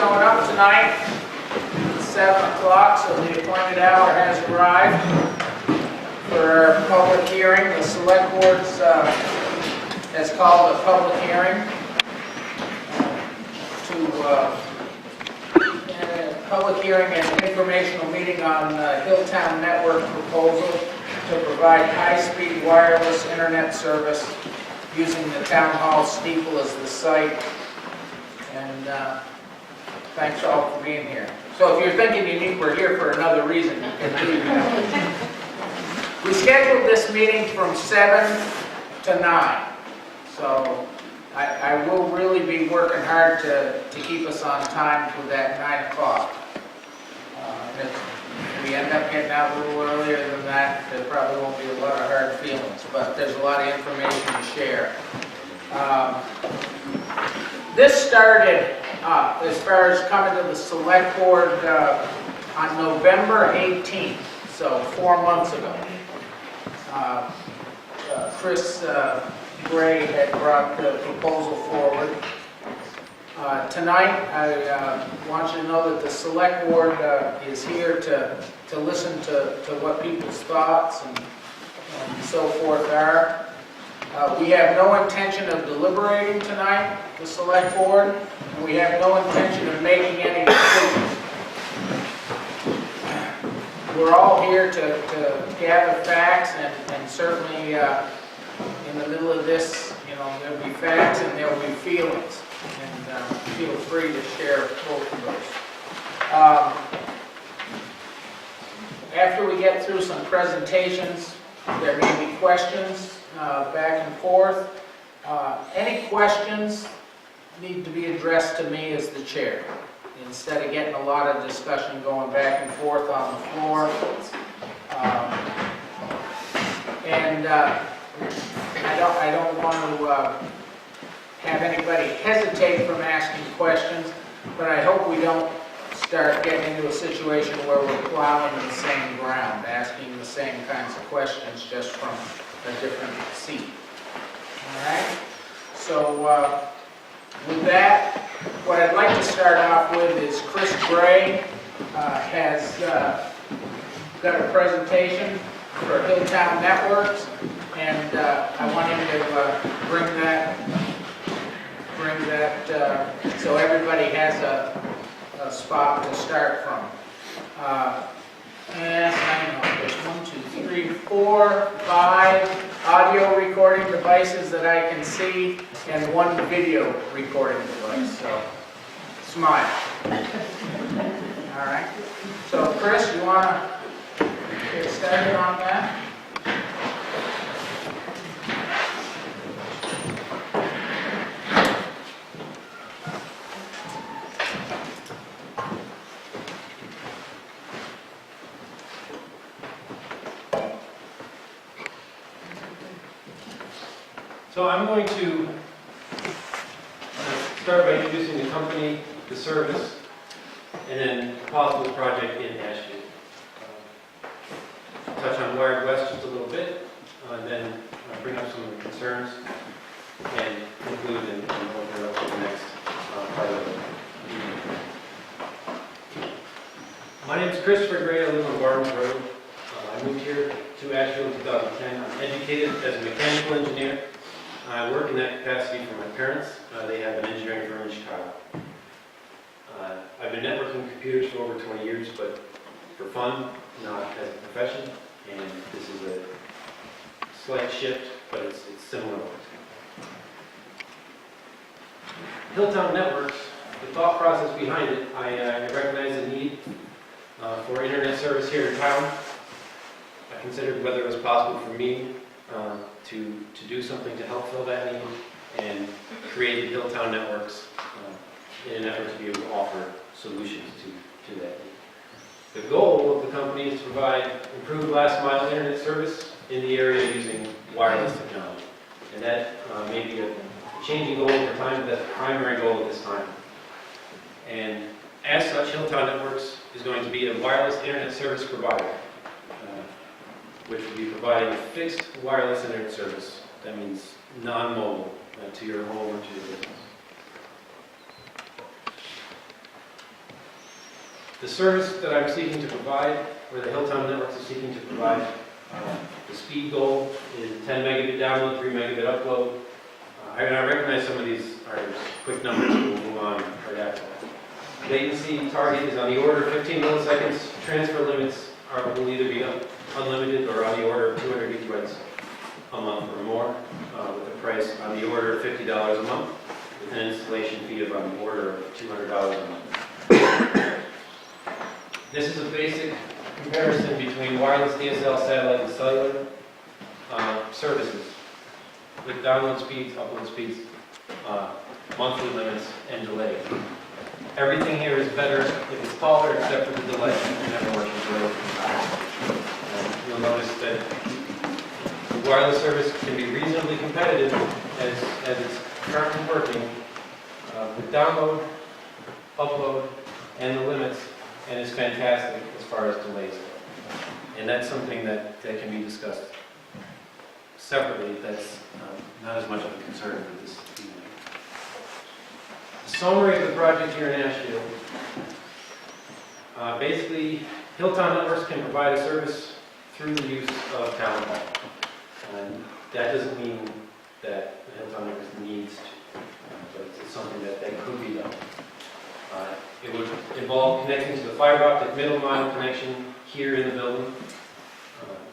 showing up tonight. It's 7 o'clock, so the appointed hour has arrived for our public hearing. The select board's has called a public hearing public hearing and informational meeting on Hilltown Network proposal to provide high-speed wireless internet service using the Town Hall Steeple as the site. And thanks all for being here. So if you're thinking we're here for another reason, you can leave now. We scheduled this meeting from 7 to 9. So I will really be working hard to keep us on time for that 9 o'clock. If we end up getting out a little earlier than that, there probably won't be a lot of hard feelings, but there's a lot of information to share. This started as far as coming to the select board on November 18th, so 4 months ago. Chris Gray had brought the proposal forward. Tonight, I want you to know that the select board is here to listen to what people's thoughts and so forth are. We have no intention of deliberating tonight, the select board, and we have no intention of making any decisions. We're all here to gather facts, and certainly in the middle of this, there'll be facts and there'll be feelings, and feel free to share both of those. After we get through some presentations, there may be questions back and forth. Any questions need to be addressed to me as the chair, instead of getting a lot of discussion going back and forth on the floor. I don't want to have anybody hesitate from asking questions, but I hope we don't start getting into a situation where we're plowing the same ground, asking the same kinds of questions just from a different seat. All right? So with that, what I'd like to start off with is Chris Gray has got a presentation for Hilltown Networks, and I want him to bring that so everybody has a spot to start from. And I know there's 1, 2, 3, 4, 5 audio recording devices that I can see, and 1 video recording device. So smile. All right. So Chris, you want to get started on that? So I'm going to start by introducing the company, the service, and then the possible project in Ashfield. Touch on wired west just a little bit, and then bring up some of the concerns, and conclude and open it up to the next part of the meeting. My name is Christopher Gray. I live on Barnes Road. I moved here to Ashfield in 2010. I'm educated as a mechanical engineer. I work in that capacity for my parents. They have an engineering firm in Chicago. I've been networking computers for over 20 years, but for fun, not as a profession. And this is a slight shift, but it's similar. Hilltown Networks, the thought process behind it, I recognize the need for internet service here in town. I considered whether it was possible for me to do something to help fill that need, and created Hilltown Networks in an effort to be able to offer solutions to that need. The goal of the company is to provide improved last mile internet service in the area using wireless technology. And that may be a changing goal over time, but that's the primary goal at this time. And as such, Hilltown Networks is going to be a wireless internet service provider, which will be providing fixed wireless internet service. That means non-mobile to your home or to your business. The service that I'm seeking to provide, or the Hilltown Networks is seeking to provide, the speed goal is 10 megabit download, 3 megabit upload. I recognize some of these are quick numbers, so we'll move on right after that. Latency target is on the order of 15 milliseconds. Transfer limits will either be unlimited or on the order of 200 gigabytes a month or more, with a price on the order of $50 a month, with an installation fee of on the order of $200 a month. This is a basic comparison between wireless DSL, satellite, and cellular services, with download speeds, upload speeds, monthly limits, and delay. Everything here is better if it's taller, except for the delay. It never works with delay. You'll notice that the wireless service can be reasonably competitive as it's currently working with download, upload, and the limits, and is fantastic as far as delays go. And that's something that can be discussed separately. That's not as much of a concern for this evening. The summary of the project here in Ashfield. Basically, Hilltown Networks can provide a service through the use of Town Hall. And that doesn't mean that the Hilltown Networks needs to, but it's something that could be done. It would involve connecting to the fiber optic middle mile connection here in the building.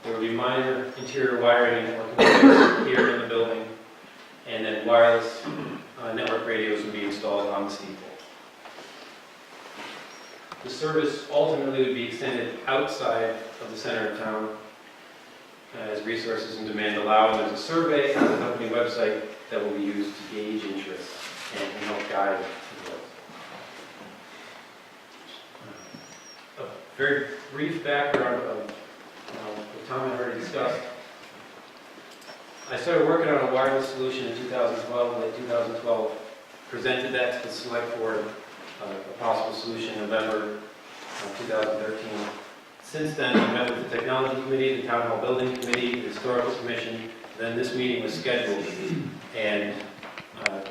There will be minor interior wiring or connections here in the building, and then wireless network radios will be installed on the steeple. The service ultimately would be extended outside of the center of town as resources and demand allow. And there's a survey on the company website that will be used to gauge interest and help guide the growth. A very brief background of what Tom had already discussed. I started working on a wireless solution in 2012. Late 2012, presented that to the select board, a possible solution in November 2013. Since then, I met with the Technology Committee, the Town Hall Building Committee, the Historical Commission. Then this meeting was scheduled, and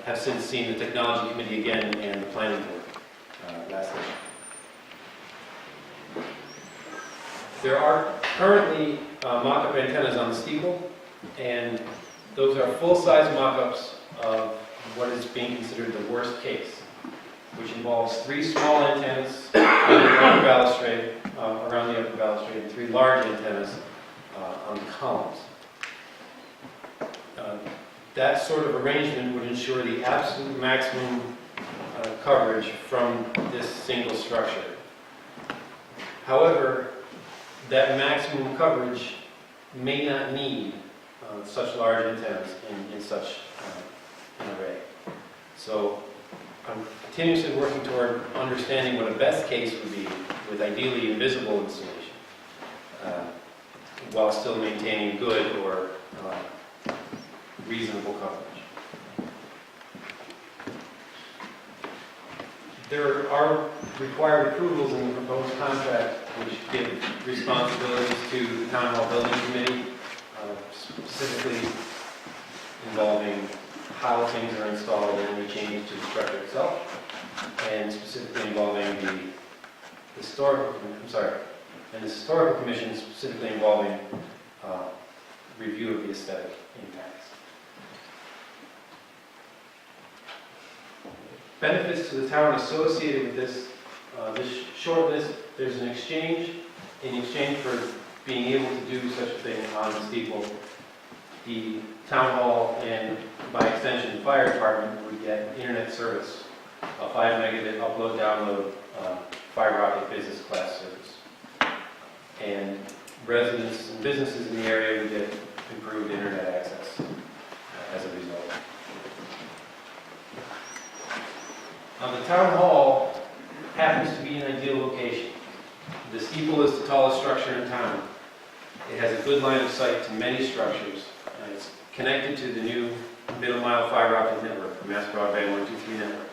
have since seen the Technology Committee again and the Planning Board last night. There are currently mock-up antennas on the steeple, and those are full-size mock-ups of what is being considered the worst case, which involves 3 small antennas on the upper balustrade, around the upper balustrade, and 3 large antennas on the columns. That sort of arrangement would ensure the absolute maximum coverage from this single structure. However, that maximum coverage may not need such large antennas in such an array. So I'm continuously working toward understanding what a best case would be with ideally invisible installation, while still maintaining good or reasonable coverage. There are required approvals in the proposed contract which give responsibilities to the Town Hall Building Committee, specifically involving how things are installed and any changes to the structure itself, and specifically involving the historical commission, specifically involving review of the aesthetic impacts. Benefits to the town associated with this short list. There's an exchange. In exchange for being able to do such a thing on the steeple, the town hall and by extension the fire department would get internet service, a 5 megabit upload download fiber optic business class service, and residents and businesses in the area would get improved internet access as a result. Now, the town hall happens to be an ideal location. The steeple is the tallest structure in town. It has a good line of sight to many structures. It's connected to the new middle mile fiber optic network, the Mass Broadband 123 network.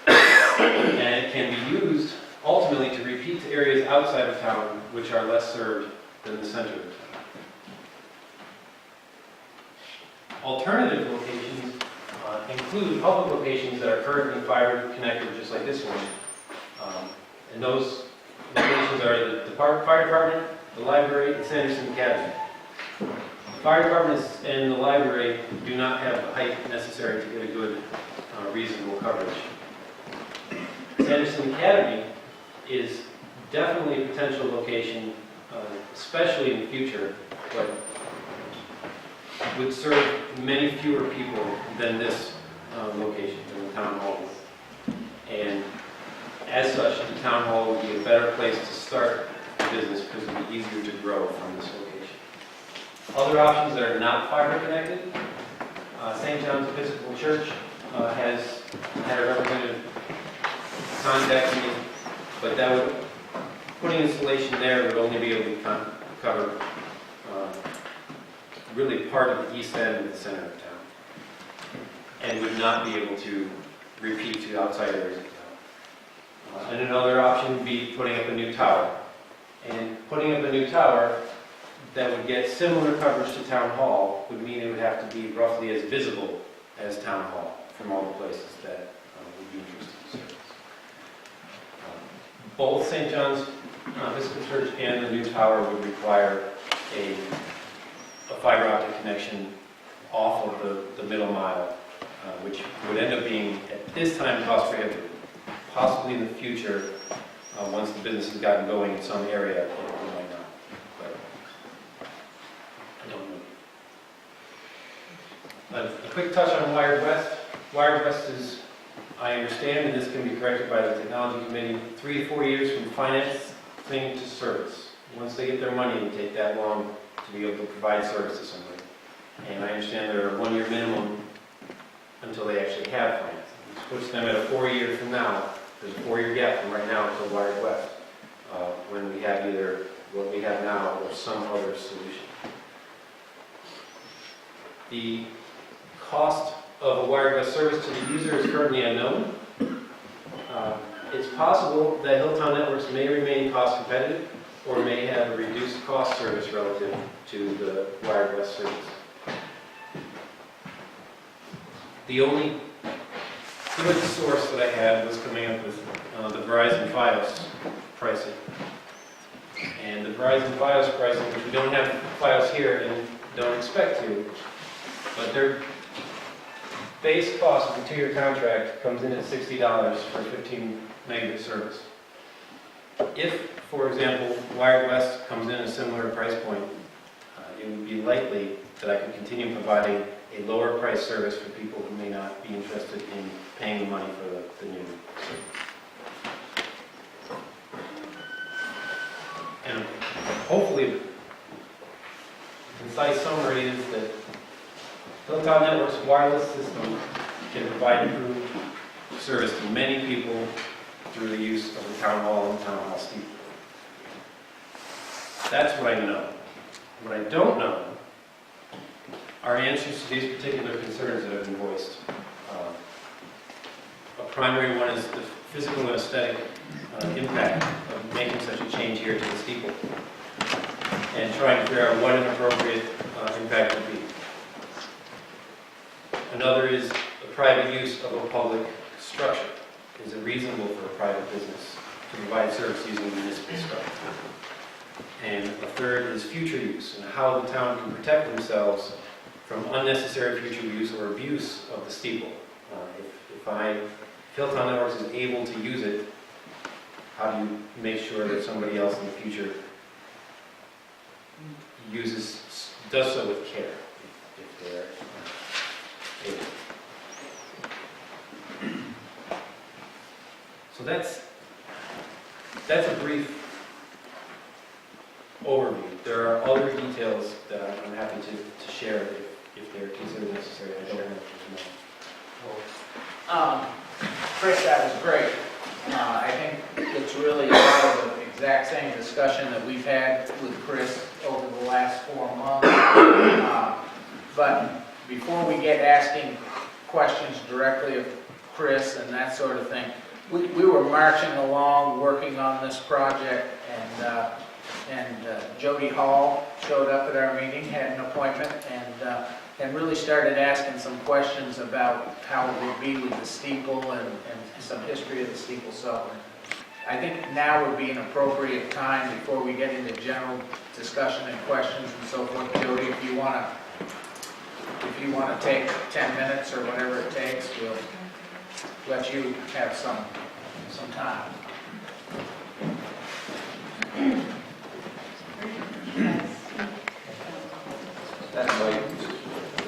And it can be used ultimately to repeat to areas outside of town which are less served than the center of town. Alternative locations include public locations that are currently fiber connected, just like this one. And those locations are the fire department, the library, and Sanderson Academy. The fire department and the library do not have the height necessary to get a good, reasonable coverage. Sanderson Academy is definitely a potential location, especially in the future, but would serve many fewer people than this location, than the town hall. And as such, the town hall would be a better place to start a business because it would be easier to grow from this location. Other options that are not fiber connected, St. John's Episcopal Church has had a representative contact me, but that would, putting installation there would only be able to cover really part of the east end of the center of town, and would not be able to repeat to outside areas of town. And another option would be putting up a new tower. And putting up a new tower that would get similar coverage to Town Hall would mean it would have to be roughly as visible as Town Hall from all the places that would be interested in service. Both St. John's Episcopal Church and the new tower would require a fiber optic connection off of the middle mile, which would end up being, at this time, cost prohibitive. Possibly in the future, once the business has gotten going in some area, it might not. But I don't know. A quick touch on Wired West. Wired West is, I understand, and this can be corrected by the Technology Committee, 3 to 4 years from financing to service. Once they get their money, it would take that long to be able to provide service to somebody. And I understand there are 1 year minimum until they actually have financing. This puts them at a 4-year from now. There's a 4-year gap from right now until Wired West, when we have either what we have now or some other solution. The cost of a Wired West service to the user is currently unknown. It's possible that Hilltown Networks may remain cost competitive or may have a reduced cost service relative to the Wired West service. The only good source that I had was coming up with the Verizon Fios pricing. And the Verizon Fios pricing, which we don't have Fios here and don't expect to, but their base cost of a 2-year contract comes in at $60 for 15 megabit service. If, for example, Wired West comes in a similar price point, it would be likely that I could continue providing a lower price service for people who may not be interested in paying the money for the new service. And hopefully, the concise summary is that Hilltown Networks' wireless system can provide improved service to many people through the use of the Town Hall and Town Hall Steeple. That's what I know. What I don't know are answers to these particular concerns that have been voiced. A primary one is the physical and aesthetic impact of making such a change here to the steeple, and trying to figure out what an appropriate impact would be. Another is the private use of a public structure. Is it reasonable for a private business to provide service using a municipal structure? And a third is future use, and how the town can protect themselves from unnecessary future use or abuse of the steeple. If Hilltown Networks is able to use it, how do you make sure that somebody else in the future does so with care, if they're able? So that's a brief overview. There are other details that I'm happy to share if they're considered necessary. I don't know. Chris, that was great. I think it's really about the exact same discussion that we've had with Chris over the last 4 months. But before we get asking questions directly of Chris and that sort of thing, we were marching along, working on this project, and Jody Hall showed up at our meeting, had an appointment, and really started asking some questions about how it would be with the steeple and some history of the steeple. So I think now would be an appropriate time before we get into general discussion and questions and so forth. Jody, if you want to take 10 minutes or whatever it takes, we'll let you have some time. That's right.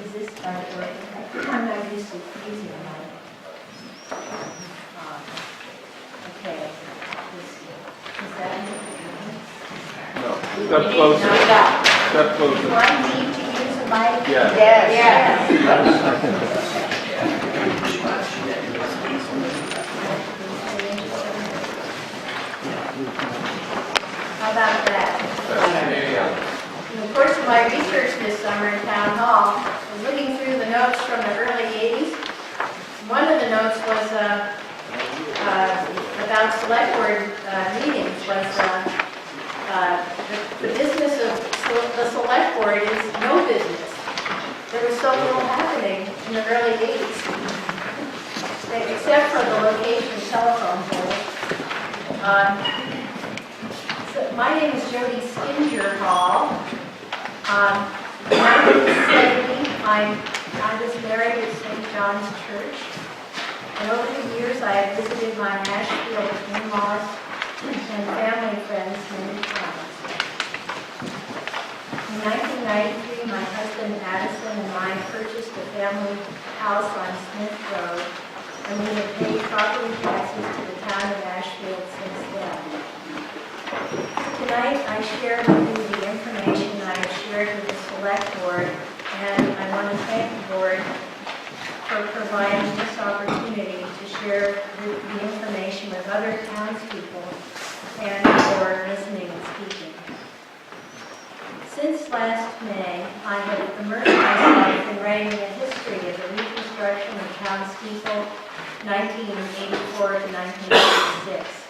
Is this part working? I'm not used to using mine. Okay. Is that it? No. You Step need closer. to knock out. Step Do closer. I need to use a mic? Yes. How about that? In the course of my research this summer in Town Hall, I was looking through the notes from the early 80s. One of the notes was about select board meetings, was the business of the select board is no business. There was so little happening in the early 80s, except for the location telephone poles. So my name is Jody Skinger Hall. My name is 70. I was married at St. John's Church. And over the years, I have visited my Ashfield in-laws and family friends many times. In 1993, my husband Addison and I purchased a family house on Smith Road, and we have paid property taxes to the town of Ashfield since then. Tonight, I share with you the information I have shared with the select board, and I want to thank the board for providing this opportunity to share the information with other townspeople and for listening and speaking. Since last May, I have immersed myself in writing a history of the reconstruction of Town Steeple, 1984 to 1986.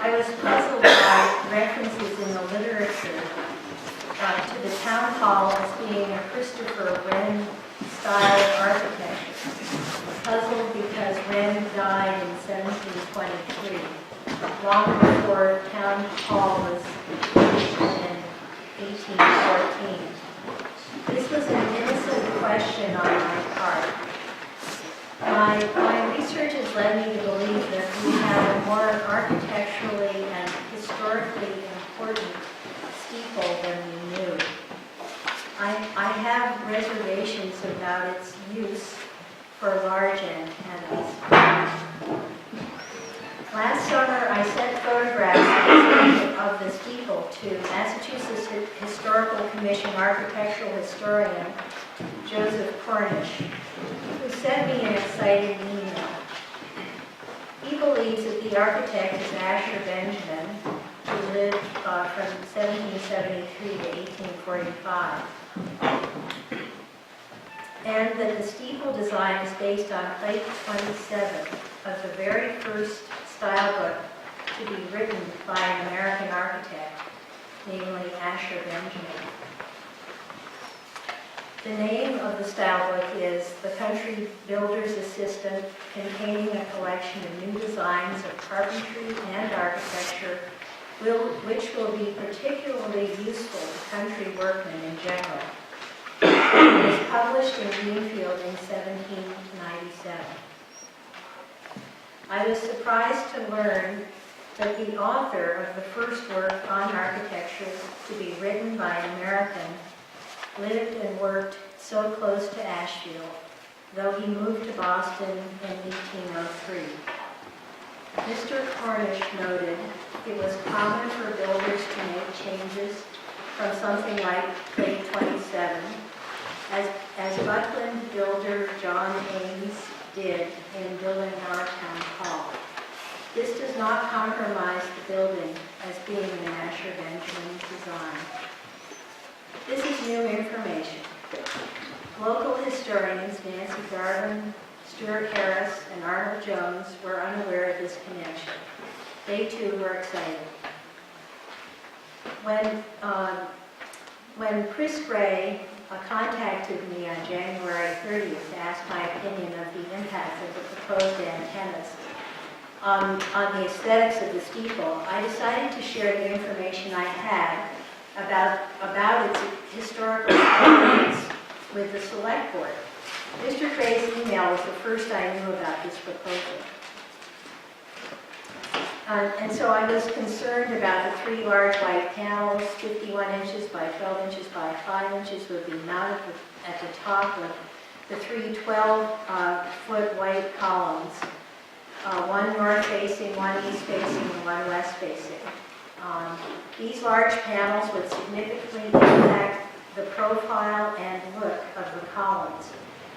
I was puzzled by references in the literature to the town hall as being a Christopher Wren style architecture. Puzzled because Wren died in 1723, long before Town Hall was finished in 1814. This was an innocent question on my part. My research has led me to believe that we have a more architecturally and historically important steeple than we knew. I have reservations about its use for large antennas. Last summer, I sent photographs of the steeple to Massachusetts Historical Commission architectural historian Joseph Cornish, who sent me an exciting email. He believes that the architect is Asher Benjamin, who lived from 1773 to 1845. And that the steeple design is based on plate 27 of the very first style book to be written by an American architect, namely Asher Benjamin. The name of the style book is The Country Builder's Assistant, containing a collection of new designs of carpentry and architecture, which will be particularly useful to country workmen in general. It was published in Greenfield in 1797. I was surprised to learn that the author of the first work on architecture to be written by an American lived and worked so close to Ashfield, though he moved to Boston in 1803. Mr. Cornish noted it was common for builders to make changes from something like plate 27, as Buckland builder John Ames did in building our town hall. This does not compromise the building as being an Asher Benjamin design. This is new information. Local historians Nancy Garland, Stuart Harris, and Arnold Jones were unaware of this connection. They too were excited. When Chris Gray contacted me on January 30th to ask my opinion of the impact of the proposed antennas, on the aesthetics of the steeple, I decided to share the information I had about its historical significance with the select board. Mr. Cray's email was the first I knew about this proposal. And so I was concerned about the 3 large white panels, 51 inches by 12 inches by 5 inches, would be mounted at the top of the 3 12-foot white columns, one north facing, one east facing, and one west facing. These large panels would significantly impact the profile and look of the columns,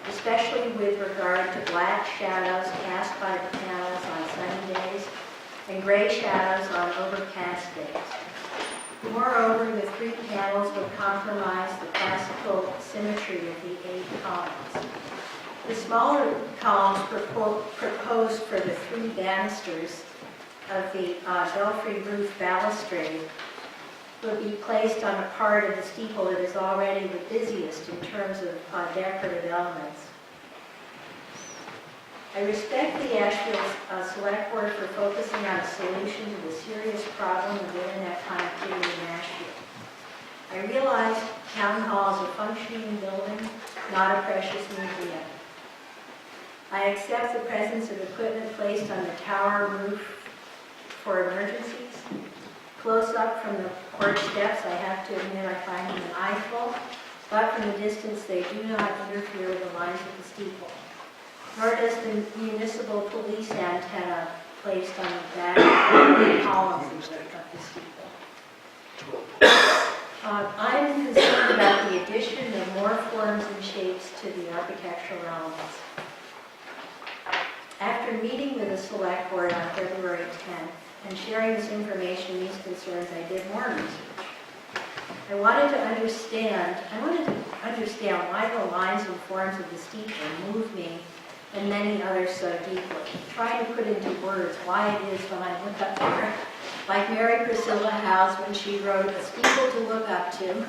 especially with regard to black shadows cast by the panels on sunny days and gray shadows on overcast days. Moreover, the 3 panels would compromise the classical symmetry of the 8 columns. The smaller columns proposed for the 3 banisters of the belfry roof balustrade will be placed on a part of the steeple that is already the busiest in terms of decorative elements. I respect the Ashfield Select Board for focusing on a solution to the serious problem of internet connectivity in Ashfield. I realize Town Hall is a functioning building, not a precious museum. I accept the presence of equipment placed on the tower roof for emergencies. Close up from the porch steps, I have to admit I find them an eyeful, but from a distance they do not interfere with the lines of the steeple. Nor does the municipal police antenna placed on the back of the columns of the steeple. I'm concerned about the addition of more forms and shapes to the architectural elements. After meeting with the Select Board on February 10th and sharing this information, these concerns, I did more research. I wanted to understand why the lines and forms of the steeple move me and many others so deeply. Trying to put into words why it is when I look up there, like Mary Priscilla Howes when she wrote A Steeple to Look Up To.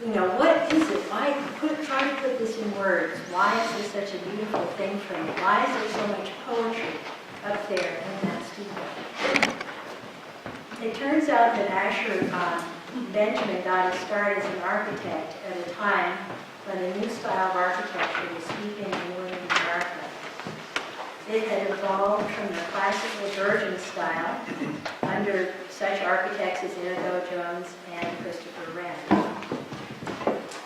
You know, what is it? Try to put this in words. Why is this such a beautiful thing for me? Why is there so much poetry up there in that steeple? It turns out that Asher Benjamin got his start as an architect at a time when a new style of architecture was sweeping England and America. It had evolved from the classical Georgian style under such architects as Inigo Jones and Christopher Wren.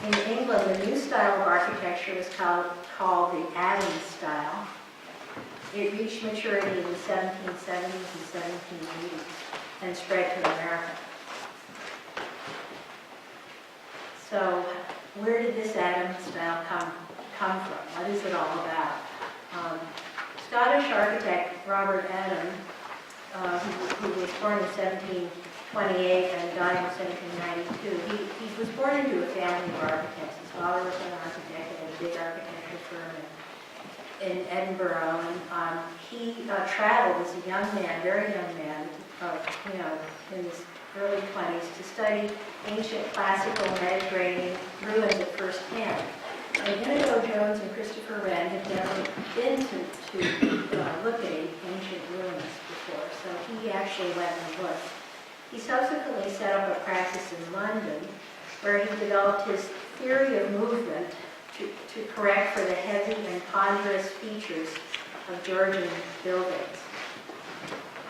In England, the new style of architecture was called the Adams style. It reached maturity in the 1770s and 1780s and spread to America. So, where did this Adams style come from? What is it all about? Scottish architect Robert Adam, who was born in 1728 and died in 1792, he was born into a family of architects. His father was an architect at a big architecture firm in Edinburgh. And he traveled as a young man, very young man, in his early 20s, to study ancient classical Mediterranean ruins at first hand. And Inigo Jones and Christopher Wren had never been to look at ancient ruins before, so he actually went and looked. He subsequently set up a practice in London where he developed his theory of movement to correct for the heavy and ponderous features of Georgian buildings.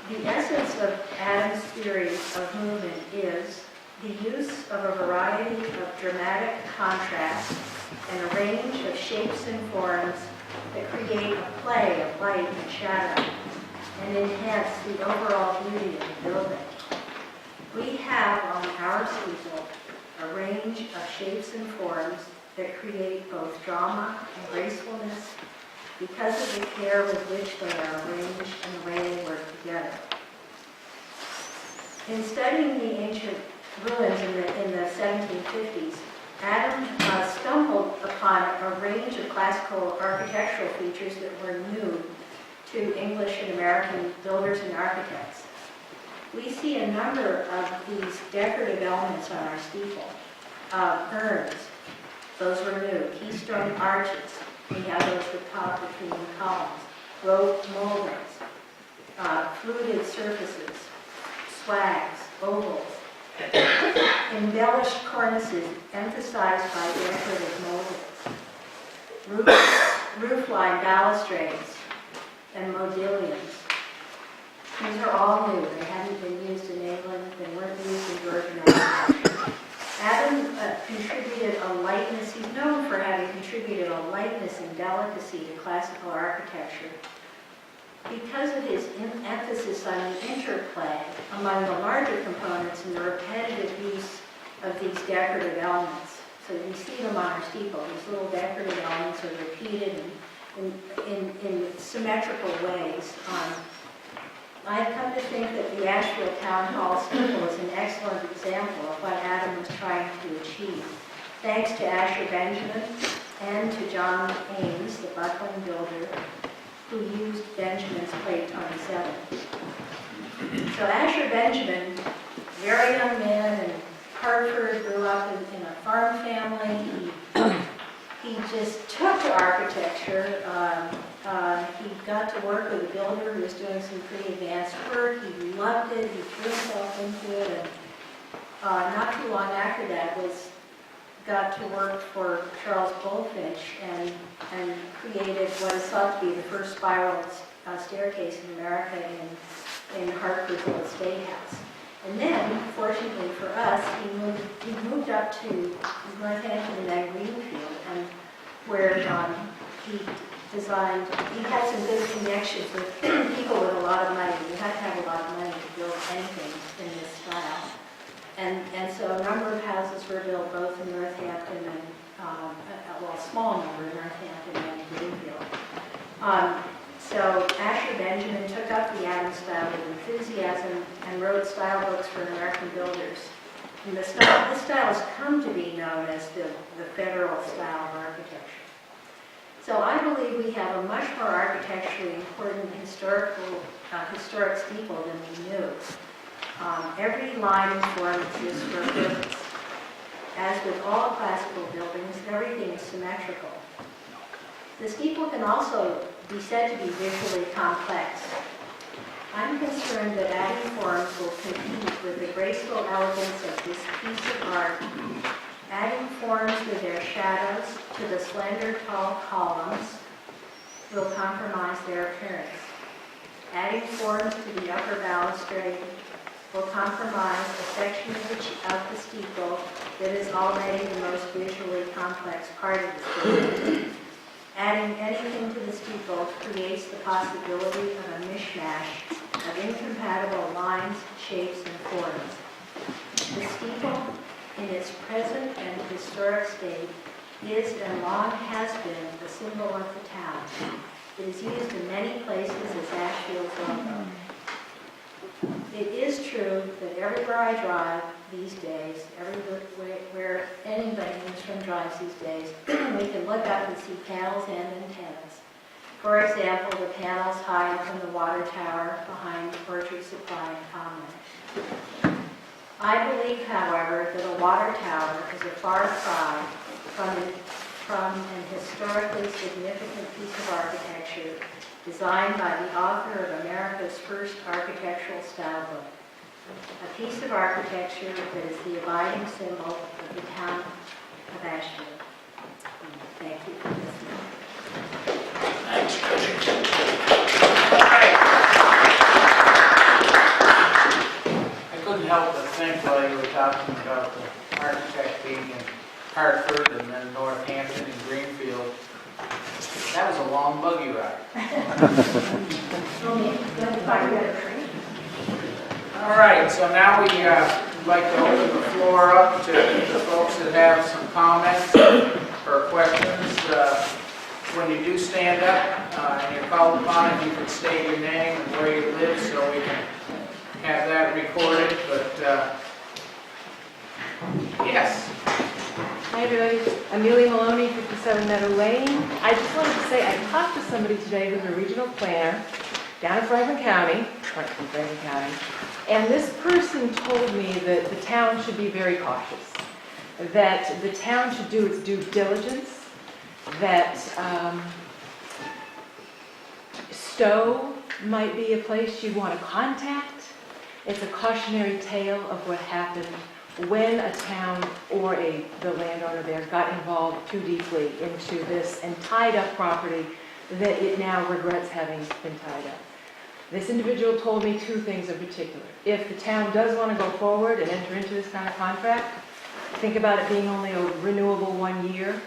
The essence of Adams' theory of movement is the use of a variety of dramatic contrasts and a range of shapes and forms that create a play of light and shadow and enhance the overall beauty of the building. We have on our steeple a range of shapes and forms that create both drama and gracefulness because of the care with which they are arranged and the way they work together. In studying the ancient ruins in the 1750s, Adam stumbled upon a range of classical architectural features that were new to English and American builders and architects. We see a number of these decorative elements on our steeple. Urns, those were new. Keystone arches, we have those at the top between the columns. Rope moldings. fluted surfaces, swags, ovals, embellished cornices emphasized by decorative moldings, roof-line balustrades, and modillions. These are all new. They hadn't been used in England. They weren't used in Georgian architecture. Adam contributed a lightness. He's known for having contributed a lightness and delicacy to classical architecture because of his emphasis on the interplay among the larger components and the repetitive use of these decorative elements. So you see them on our steeple. These little decorative elements are repeated in symmetrical ways. I've come to think that the Ashfield Town Hall Steeple is an excellent example of what Adam was trying to achieve. Thanks to Asher Benjamin and to John Ames, the Buckland builder, who used Benjamin's plate 27. So Asher Benjamin, very young man in Hartford, grew up in a farm family. He just took to architecture. He got to work with a builder who was doing some pretty advanced work. He loved it. He threw himself into it. And not too long after that got to work for Charles Bullfinch and created what is thought to be the first spiral staircase in America in Hartford State House. And then, fortunately for us, he moved up to Northampton and then Greenfield, and where he had some good connections with people with a lot of money. You had to have a lot of money to build anything in this style. And so a number of houses were built both in Northampton and, a small number in Northampton and Greenfield. So Asher Benjamin took up the Adam style with enthusiasm and wrote style books for American builders. And this style has come to be known as the federal style of architecture. So I believe we have a much more architecturally important historic steeple than we knew. Every line and form exists for a purpose. As with all classical buildings, everything is symmetrical. The steeple can also be said to be visually complex. I'm concerned that adding forms will compete with the graceful elegance of this piece of art, adding forms with their shadows to the slender, tall columns will compromise their appearance. Adding forms to the upper balustrade will compromise a section of the steeple that is already the most visually complex part of the steeple. Adding anything to the steeple creates the possibility of a mishmash of incompatible lines, shapes, and forms. The steeple, in its present and historic state, is and long has been the symbol of the town. It is used in many places as Ashfield's logo. It is true that everywhere I drive these days, everywhere anybody moves from drives these days, we can look up and see panels and antennas. For example, the panels high up in the water tower behind Orchard Supply and Commerce. I believe, however, that a water tower is a far cry from an historically significant piece of architecture designed by the author of America's first architectural style book. A piece of architecture that is the abiding symbol of the town of Ashfield. Thank you for listening. Thanks, Judge. I couldn't help but think while you were talking about the architect being in Hartford and then Northampton and Greenfield. That was a long buggy ride. All right, so now we'd like to open the floor up to the folks that have some comments or questions. When you do stand up and you're called upon, if you could state your name and where you live so we can have that recorded. But yes. Hi everybody, Amelia Maloney, 57 Meadow Lane. I just wanted to say I talked to somebody today who's a regional planner down in Franklin County, and this person told me that the town should be very cautious, that the town should do its due diligence, that Stowe might be a place you want to contact. It's a cautionary tale of what happened when a town or the landowner there got involved too deeply into this and tied up property that it now regrets having been tied up. This individual told me two things in particular. If the town does want to go forward and enter into this kind of contract, think about it being only a renewable 1 year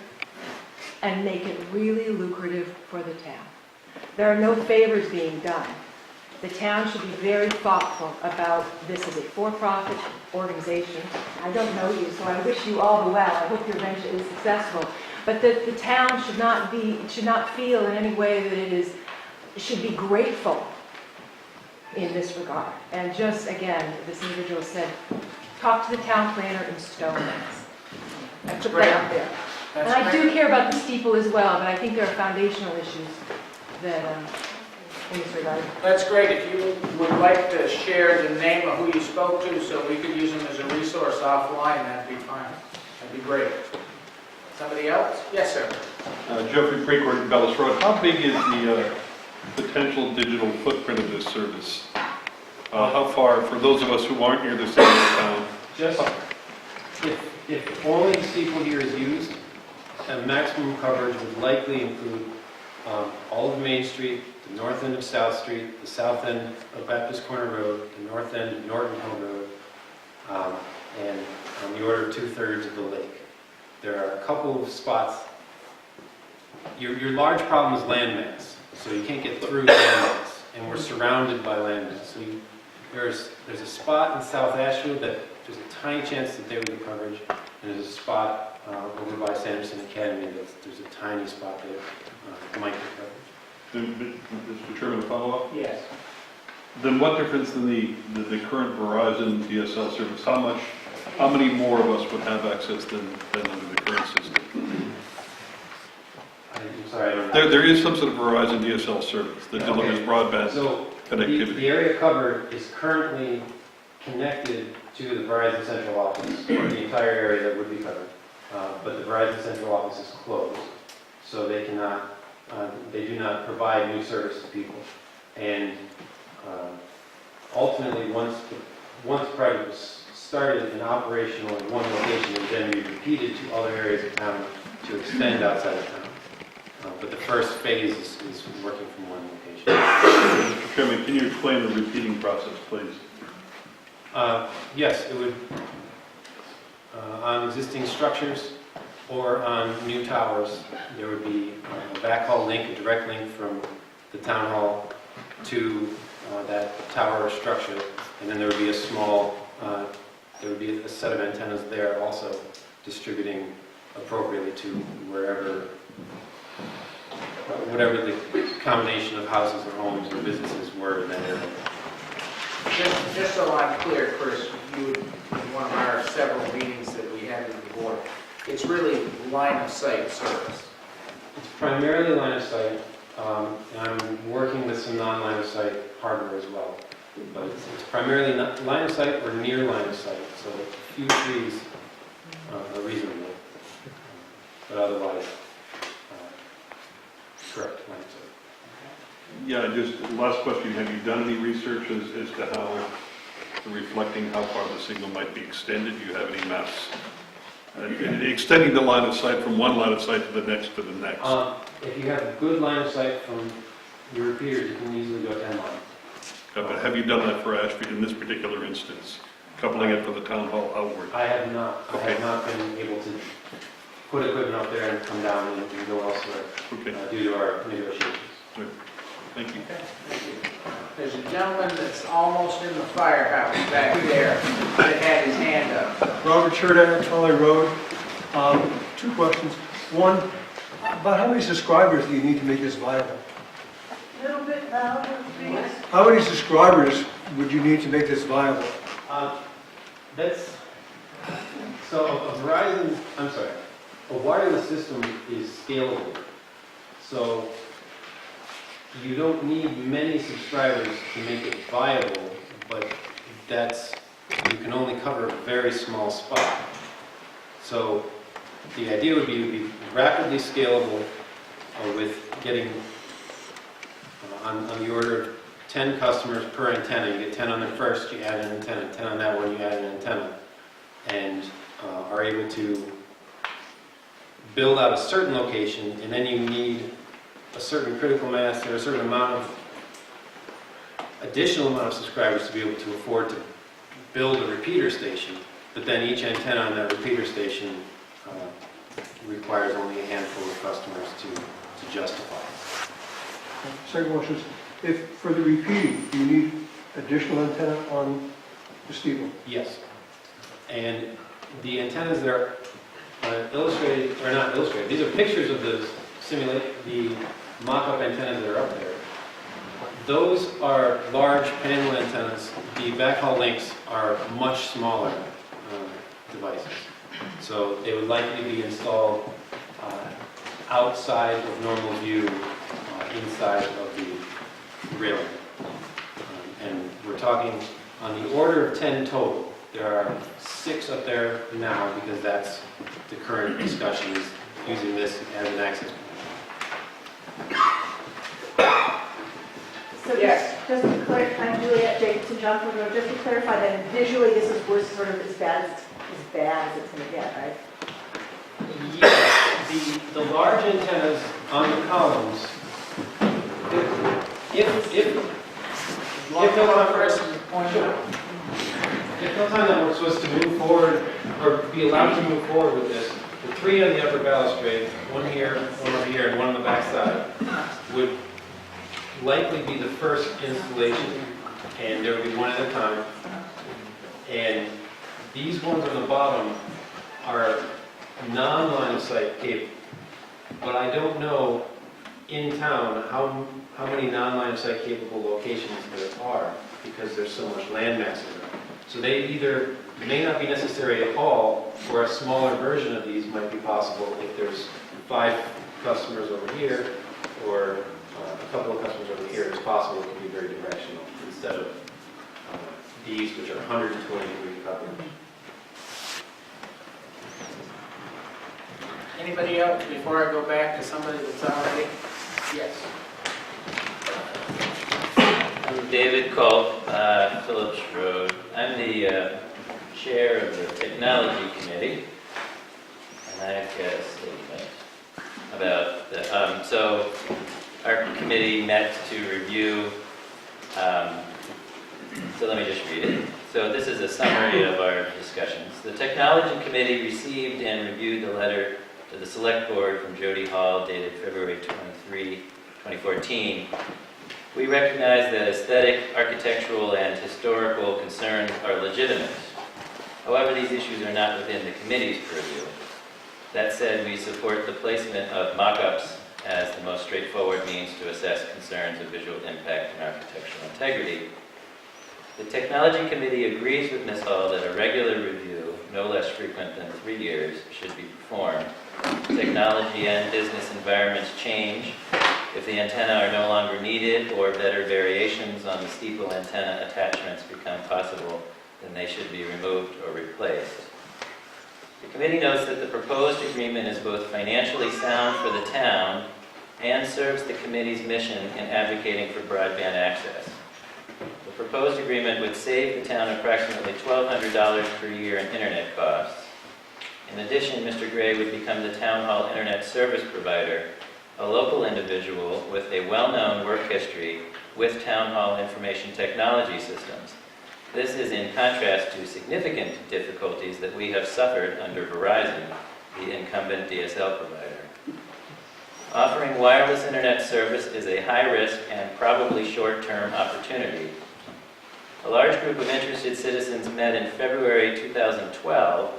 and make it really lucrative for the town. There are no favors being done. The town should be very thoughtful about this as a for-profit organization. I don't know you, so I wish you all the well. I hope your venture is successful. But the town should not feel in any way that should be grateful in this regard. And just, again, this individual said, talk to the town planner in Stonelands. I put that out there. And I do care about the steeple as well, but I think there are foundational issues that, in this regard. That's great. If you would like to share the name of who you spoke to so we could use them as a resource offline, that'd be fine. That'd be great. Somebody else? Yes, sir. Jeffrey Precourt, Bellis Road. How big is the potential digital footprint of this service? How far, for those of us who aren't near the center of town? Just, if only the steeple here is used, a maximum coverage would likely include all of Main Street, the north end of South Street, the south end of Baptist Corner Road, the north end of Norton Hill Road, and on the order of 2/3 of the lake. There are a couple of spots. Your large problem is landmass, so you can't get through landmass, and we're surrounded by landmass. So there's a spot in South Ashfield that there's a tiny chance that there would be coverage, and there's a spot over by Sanderson Academy there's a tiny spot there that might get coverage. Mr. Chairman, a follow-up? Yes. Then what difference in the current Verizon DSL service? How many more of us would have access than under the current system? I'm sorry, I don't know. There is some sort of Verizon DSL service that delivers broadband So connectivity. the area covered is currently connected to the Verizon Central Office, or the entire area that would be covered. But the Verizon Central Office is closed, so they do not provide new service to people. And ultimately, once the project was started and operational in one location, it would then be repeated to other areas of town to extend outside of town. But the first phase is working from one location. Mr. Chairman, can you explain the repeating process, please? Yes, it would, on existing structures or on new towers, there would be a backhaul link, a direct link from the town hall to that tower or structure, and then there would be a small, there would be a set of antennas there also distributing appropriately to whatever the combination of houses or homes or businesses were in that area. Just so I'm clear, Chris, in one of our several meetings that we had with the board, it's really line of sight service. It's primarily line of sight, and I'm working with some non-line of sight hardware as well. But it's primarily line of sight or near line of sight, so a few trees are reasonable, but otherwise, correct, line of sight. Yeah, just last question. Have you done any research as to how far the signal might be extended? Do you have any maps? Extending the line of sight from one line of sight to the next. If you have a good line of sight from your repeaters, you can easily go 10 miles. But have you done that for Ashfield in this particular instance, coupling it from the town hall outward? I have not. Okay. I have not been able to put equipment up there and come down and go elsewhere due to our negotiations. Good. Thank you. There's a gentleman that's almost in the firehouse back there that had his hand up. Robert Cherdak, Trolley Road. Two questions. One, about how many subscribers do you need to make this viable? A little bit louder, please. How many subscribers would you need to make this viable? A wireless system is scalable. So you don't need many subscribers to make it viable, but you can only cover a very small spot. So the idea would be rapidly scalable with getting on the order of 10 customers per antenna. You get 10 on the first, you add an antenna, 10 on that one, you add an antenna, and are able to build out a certain location, and then you need a certain critical mass or a certain additional amount of subscribers to be able to afford to build a repeater station, but then each antenna on that repeater station requires only a handful of customers to justify. Second question is, if for the repeating, do you need additional antenna on the steeple? Yes. And the antennas that are illustrated, or not illustrated, these are pictures of the mock-up antennas that are up there. Those are large panel antennas. The backhaul links are much smaller devices. So they would likely be installed outside of normal view, inside of the railing. And we're talking on the order of 10 total. There are 6 up there now because that's the current discussion, is using this as an access point. So Yes. just to clarify, I'm Juliet Jacobson, John Ford Road, just to clarify that visually this is worse, sort of as bad as it's going to get, right? Yes, the large antennas on the columns, if Hilltown Networks was to move forward, or be allowed to move forward with this, the 3 on the upper balustrade, one here, one over here, and one on the back side, would likely be the first installation, and there would be one at a time. And these ones on the bottom are non-line of sight capable, but I don't know in town how many non-line of sight capable locations there are, because there's so much land mass in them. So they either may not be necessary at all, or a smaller version of these might be possible if there's 5 customers over here, or a couple of customers over here. It's possible it can be very directional instead of these, which are 120-degree coverage. Anybody else before I go back to somebody that's already? Yes. I'm David Culp, Phillips Road. I'm the chair of the Technology Committee, and I've got a statement about the, so our committee met to review, so let me just read it. So this is a summary of our discussions. The Technology Committee received and reviewed the letter to the Select Board from Jody Hall dated February 23, 2014. We recognize that aesthetic, architectural, and historical concerns are legitimate. However, these issues are not within the committee's purview. That said, we support the placement of mock-ups as the most straightforward means to assess concerns of visual impact and architectural integrity. The Technology Committee agrees with Ms. Hall that a regular review, no less frequent than 3 years, should be performed. Technology and business environments change. If the antennae are no longer needed or better variations on the steeple antenna attachments become possible, then they should be removed or replaced. The committee notes that the proposed agreement is both financially sound for the town and serves the committee's mission in advocating for broadband access. The proposed agreement would save the town approximately $1,200 per year in internet costs. In addition, Mr. Gray would become the Town Hall Internet Service Provider, a local individual with a well-known work history with Town Hall Information Technology Systems. This is in contrast to significant difficulties that we have suffered under Verizon, the incumbent DSL provider. Offering wireless internet service is a high-risk and probably short-term opportunity. A large group of interested citizens met in February 2012,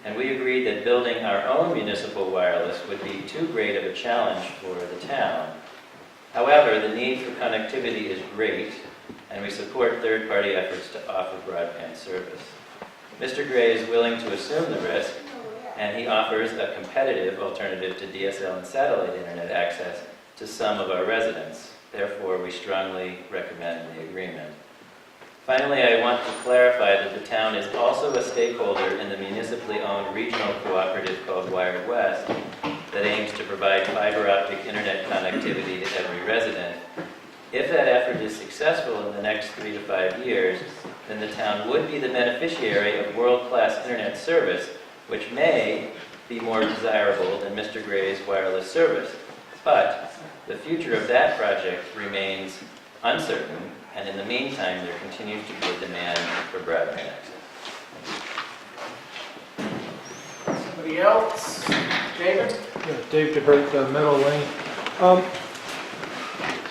and we agreed that building our own municipal wireless would be too great of a challenge for the town. However, the need for connectivity is great, and we support third-party efforts to offer broadband service. Mr. Gray is willing to assume the risk, and he offers a competitive alternative to DSL and satellite internet access to some of our residents. Therefore, we strongly recommend the agreement. Finally, I want to clarify that the town is also a stakeholder in the municipally owned regional cooperative called Wired West that aims to provide fiber optic internet connectivity to every resident. If that effort is successful in the next 3 to 5 years, then the town would be the beneficiary of world-class internet service, which may be more desirable than Mr. Gray's wireless service. But the future of that project remains uncertain, and in the meantime, there continues to be a demand for broadband access. Somebody else? David? Yeah, Dave DeHert, Meadow Lane.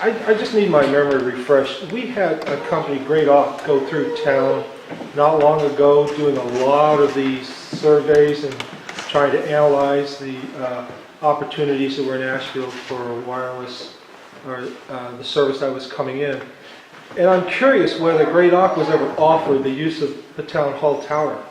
I just need my memory refreshed. We had a company, Great Oak, go through town not long ago, doing a lot of these surveys and trying to analyze the opportunities that were in Ashfield for wireless, or the service that was coming in. And I'm curious whether Great Oak was ever offered the use of the Town Hall Tower.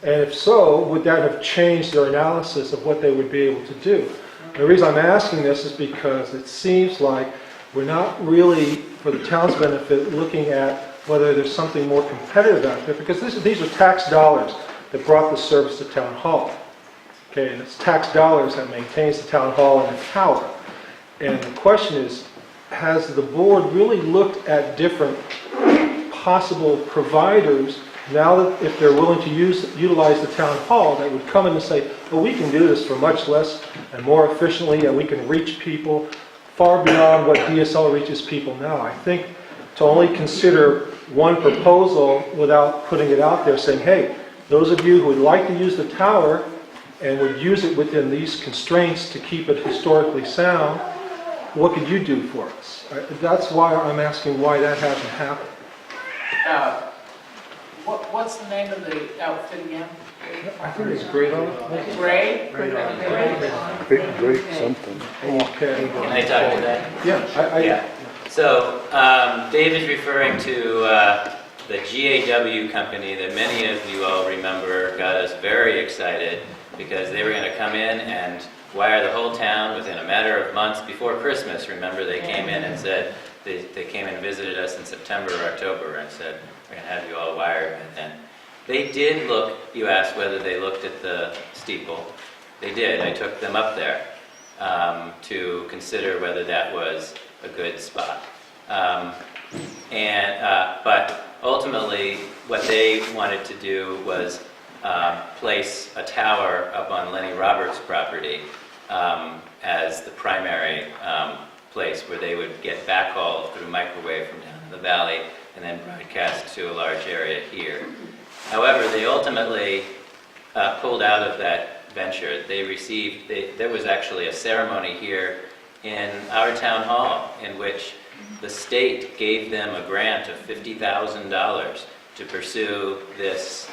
And if so, would that have changed their analysis of what they would be able to do? The reason I'm asking this is because it seems like we're not really, for the town's benefit, looking at whether there's something more competitive out there, because these are tax dollars that brought the service to Town Hall. Okay, and it's tax dollars that maintains the Town Hall and the tower. And the question is, has the board really looked at different possible providers now that if they're willing to utilize the Town Hall, that would come in and say, well, we can do this for much less and more efficiently, and we can reach people far beyond what DSL reaches people now. I think to only consider one proposal without putting it out there saying, hey, those of you who would like to use the tower and would use it within these constraints to keep it historically sound, what could you do for us? That's why I'm asking why that hasn't happened. What's the name of the outfit again? I think it's Great Oak. Gray? Great something. Okay. Can I talk to that? Yeah, Yeah. So, Dave is referring to the GAW company that many of you all remember got us very excited because they were going to come in and wire the whole town within a matter of months before Christmas. Remember, they came in and said, they came and visited us in September or October and said, we're going to have you all wired by then. They did look, you asked whether they looked at the steeple. They did. I took them up there to consider whether that was a good spot. But ultimately, what they wanted to do was place a tower up on Lenny Roberts' property as the primary place where they would get backhaul through microwave from down in the valley and then broadcast to a large area here. However, they ultimately pulled out of that venture. There was actually a ceremony here in our town hall in which the state gave them a grant of $50,000 to pursue this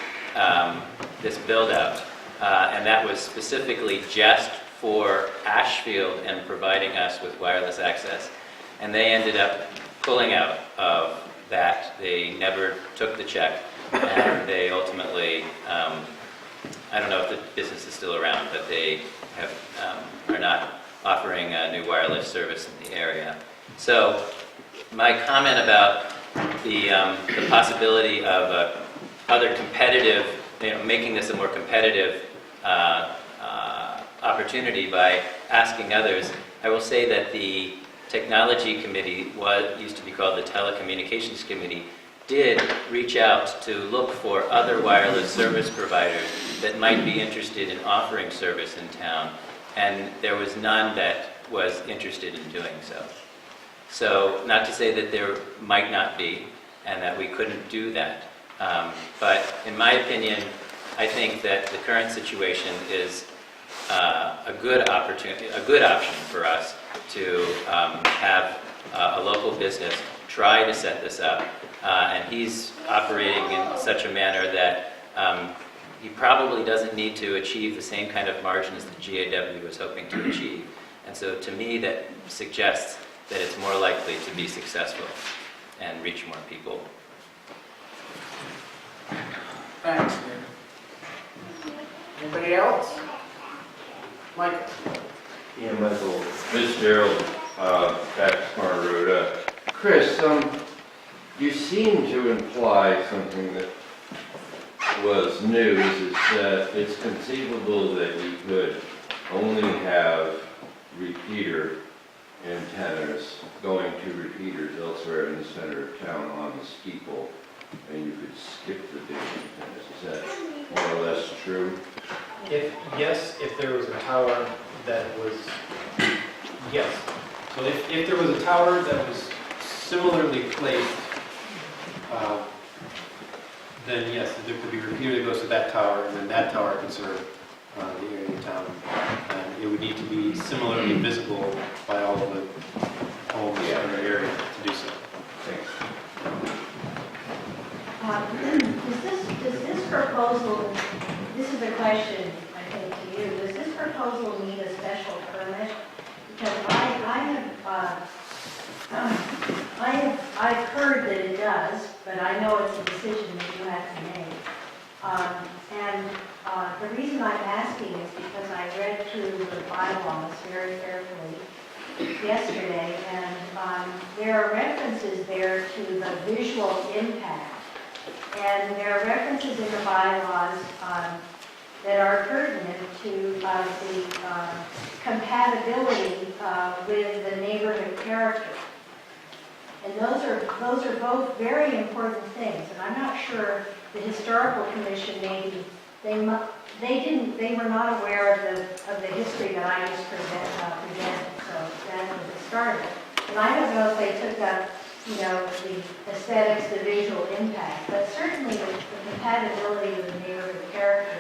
build-out. And that was specifically just for Ashfield and providing us with wireless access. And they ended up pulling out of that. They never took the check. And they ultimately, I don't know if the business is still around, but they are not offering new wireless service in the area. So my comment about the possibility of other competitive, making this a more competitive opportunity by asking others, I will say that the Technology Committee, what used to be called the Telecommunications Committee, did reach out to look for other wireless service providers that might be interested in offering service in town, and there was none that was interested in doing so. So, not to say that there might not be, and that we couldn't do that, but in my opinion, I think that the current situation is a good opportunity, a good option for us to have a local business try to set this up. And he's operating in such a manner that he probably doesn't need to achieve the same kind of margins that GAW was hoping to achieve. And so to me, that suggests that it's more likely to be successful and reach more people. Thanks, David. Anybody else? Michael? Yeah, Michael Fitzgerald, back to Smart Road. Chris, you seem to imply something that was news, is that it's conceivable that you could only have repeater antennas going to repeaters elsewhere in the center of town on the steeple, and you could skip the big antennas. Is that more or less true? If there was a tower that was, yes. So if there was a tower that was similarly placed, then yes, there could be a repeater that goes to that tower, and then that tower can serve the area of town. And it would need to be similarly visible by all of the homes in the area to do so. Thanks. Does this proposal, this is a question, I think, to you, does this proposal need a special permit? Because I've heard that it does, but I know it's a decision that you have to make. The reason I'm asking is because I read through the bylaws very carefully yesterday, and there are references there to the visual impact. And there are references in the bylaws that are pertinent to the compatibility with the neighborhood character. And those are both very important things. And I'm not sure the historical commission maybe they were not aware of the history that I just presented. So that's when it started. And I don't know if they took up, the aesthetics, the visual impact, but certainly the compatibility with the neighborhood character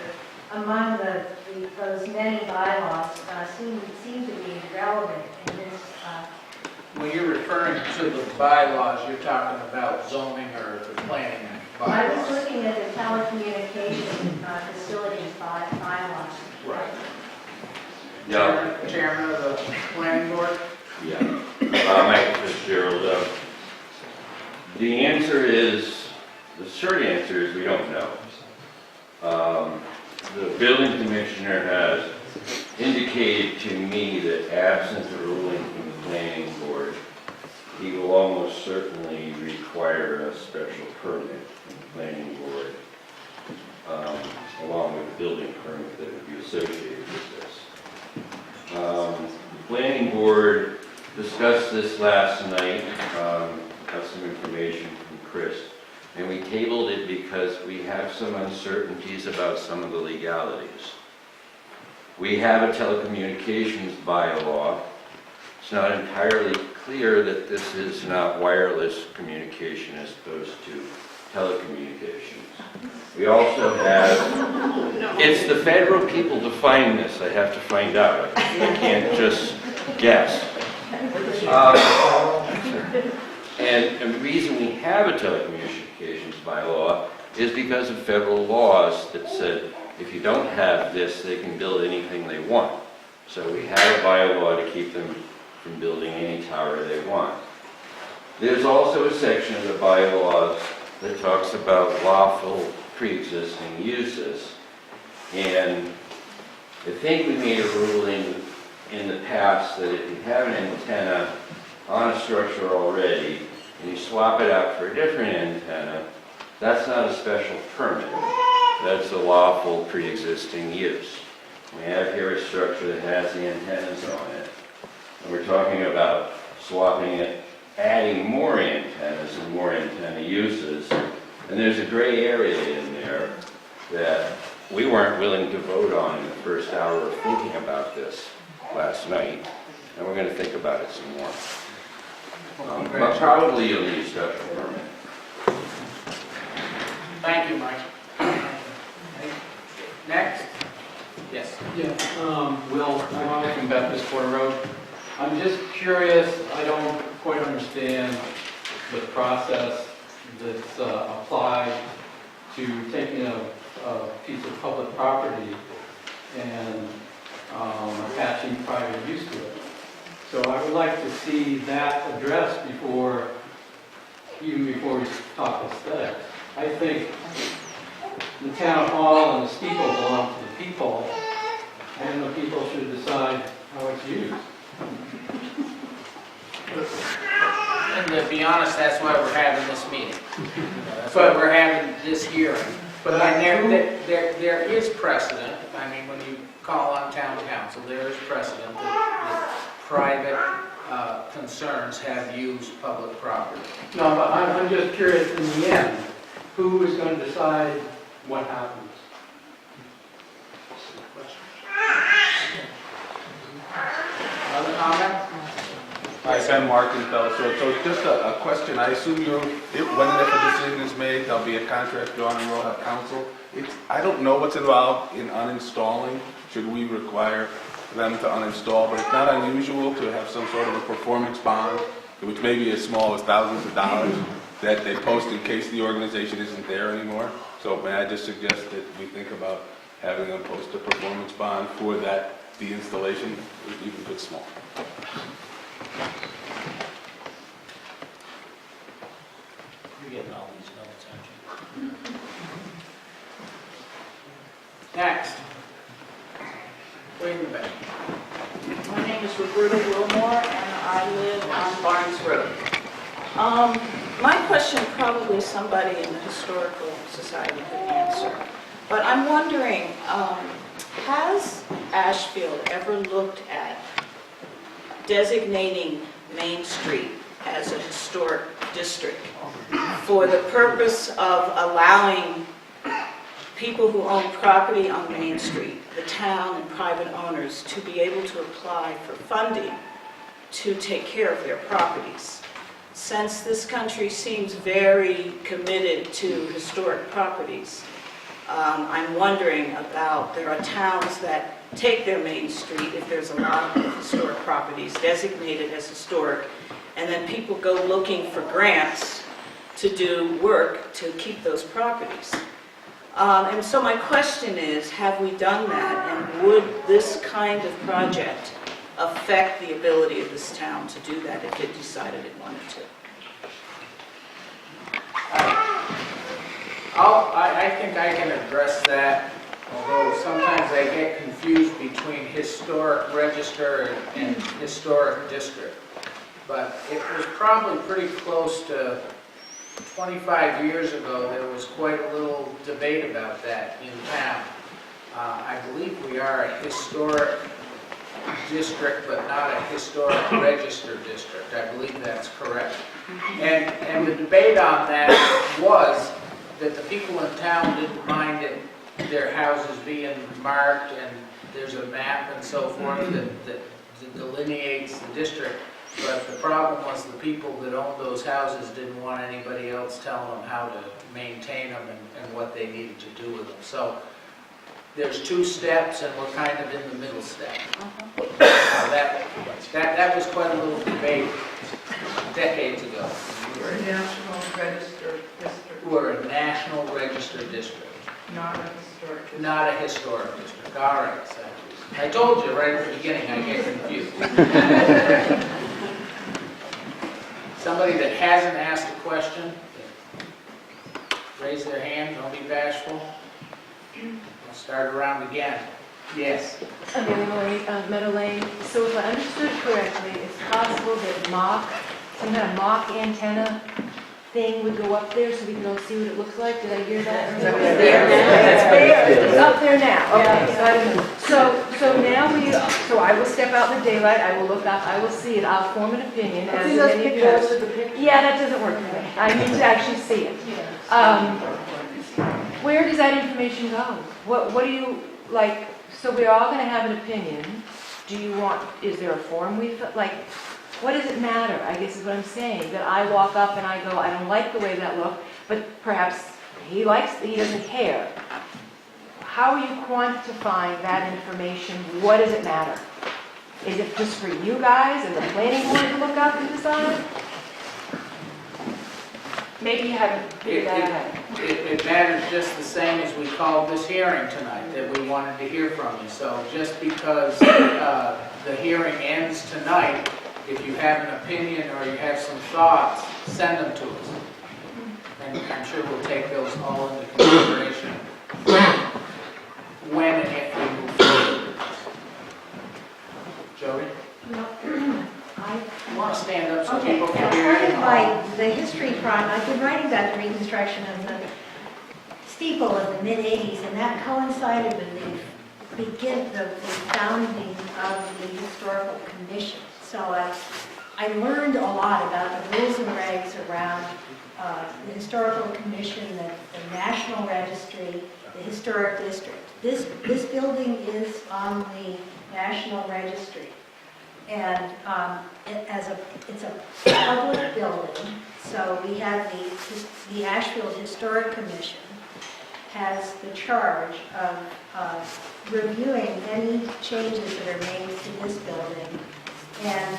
among those many bylaws seem to be relevant in this. When you're referring to the bylaws, you're talking about zoning or the planning I was bylaws. looking at the telecommunication facilities bylaws. Right. Yeah. Chairman of the planning board? Yeah. Michael Fitzgerald. The short answer is we don't know. The building commissioner has indicated to me that absent a ruling from the planning board, he will almost certainly require a special permit from the planning board, along with the building permit that would be associated with this. The planning board discussed this last night, got some information from Chris, and we tabled it because we have some uncertainties about some of the legalities. We have a telecommunications bylaw. It's not entirely clear that this is not wireless communication as opposed to telecommunications. We also have, it's the federal people define this, I have to find out. I can't just guess. And the reason we have a telecommunications bylaw is because of federal laws that said if you don't have this, they can build anything they want. So we have a bylaw to keep them from building any tower they want. There's also a section of the bylaws that talks about lawful pre-existing uses. And I think we made a ruling in the past that if you have an antenna on a structure already and you swap it out for a different antenna, that's not a special permit. That's a lawful pre-existing use. We have here a structure that has the antennas on it. And we're talking about swapping it, adding more antennas and more antenna uses. And there's a gray area in there that we weren't willing to vote on in the first hour of thinking about this last night. And we're going to think about it some more. But probably you'll need a special permit. Thank you, Mike. Next? Yes. Yeah, Will, from Baptist Corner Road. I'm just curious, I don't quite understand the process that's applied to taking a piece of public property and attaching private use to it. So I would like to see that addressed even before we talk aesthetics. I think the town hall and the steeple belong to the people, and the people should decide how it's used. And to be honest, that's why we're having this meeting. That's why we're having this hearing. But there is precedent. I mean, when you call on town council, there is precedent that private concerns have used public property. No, but I'm just curious, in the end, who is going to decide what happens? Other comment? Hi, Ben Markenfeld. So it's just a question. I assume when and if a decision is made, there'll be a contract drawn and we'll have counsel. I don't know what's involved in uninstalling. Should we require them to uninstall? But it's not unusual to have some sort of a performance bond, which may be as small as thousands of dollars, that they post in case the organization isn't there anymore. So may I just suggest that we think about having them post a performance bond for the installation, even if it's small. You're getting all these notes, aren't you? Next. Wait a minute. My name is Roberta Wilmore, and I live on Barnes Road. My question probably somebody in the Historical Society could answer, but I'm wondering, has Ashfield ever looked at designating Main Street as a historic district for the purpose of allowing people who own property on Main Street, the town and private owners, to be able to apply for funding to take care of their properties? Since this country seems very committed to historic properties, I'm wondering about, there are towns that take their Main Street, if there's a lot of historic properties designated as historic, and then people go looking for grants to do work to keep those properties. And so my question is, have we done that, and would this kind of project affect the ability of this town to do that if it decided it wanted to? I think I can address that, although sometimes I get confused between historic register and historic district. But it was probably pretty close to 25 years ago, there was quite a little debate about that in town. I believe we are a historic district, but not a historic register district. I believe that's correct. And the debate on that was that the people in town didn't mind their houses being marked, and there's a map and so forth that delineates the district. But the problem was the people that owned those houses didn't want anybody else telling them how to maintain them and what they needed to do with them. So there's two steps, and we're kind of in the middle step. That was quite a little debate decades ago. We're a national register district, We're a national register district, not a historic district. not a historic district. All right, so I told you right at the beginning, I get confused. Somebody that hasn't asked a question, raise their hand, don't be bashful. I'll start around again. Yes. Meadow Lane. So if I understood correctly, it's possible that some kind of mock antenna thing would go up there so we can all see what it looks like. Did I hear that? It's up there now. Okay, so I don't know. So now so I will step out in the daylight, I will look up, I will see it, I'll form an opinion. As many of you know. Yeah, that doesn't work for me. I need to actually see it. Where does that information go? What do you, like, so we're all going to have an opinion. Is there a form what does it matter, I guess is what I'm saying, that I walk up and I go, I don't like the way that looked, but perhaps he doesn't care. How are you quantifying that information? What does it matter? Is it just for you guys and the planning board to look up and decide? Maybe you haven't figured that out. It matters just the same as we called this hearing tonight, that we wanted to hear from you. So just because the hearing ends tonight, if you have an opinion or you have some thoughts, send them to us. And I'm sure we'll take those all into consideration when and if we move forward. Jody? You want to stand up so people can hear Part you? of the history project, I've been writing about the reconstruction of the steeple in the mid-'80s, and that coincided with the founding of the historical commission. So I learned a lot about the rules and regs around the Historical Commission, the National Registry, the Historic District. This building is on the National Registry. And it's a public building, so we have the Ashfield Historic Commission has the charge of reviewing any changes that are made to this building. And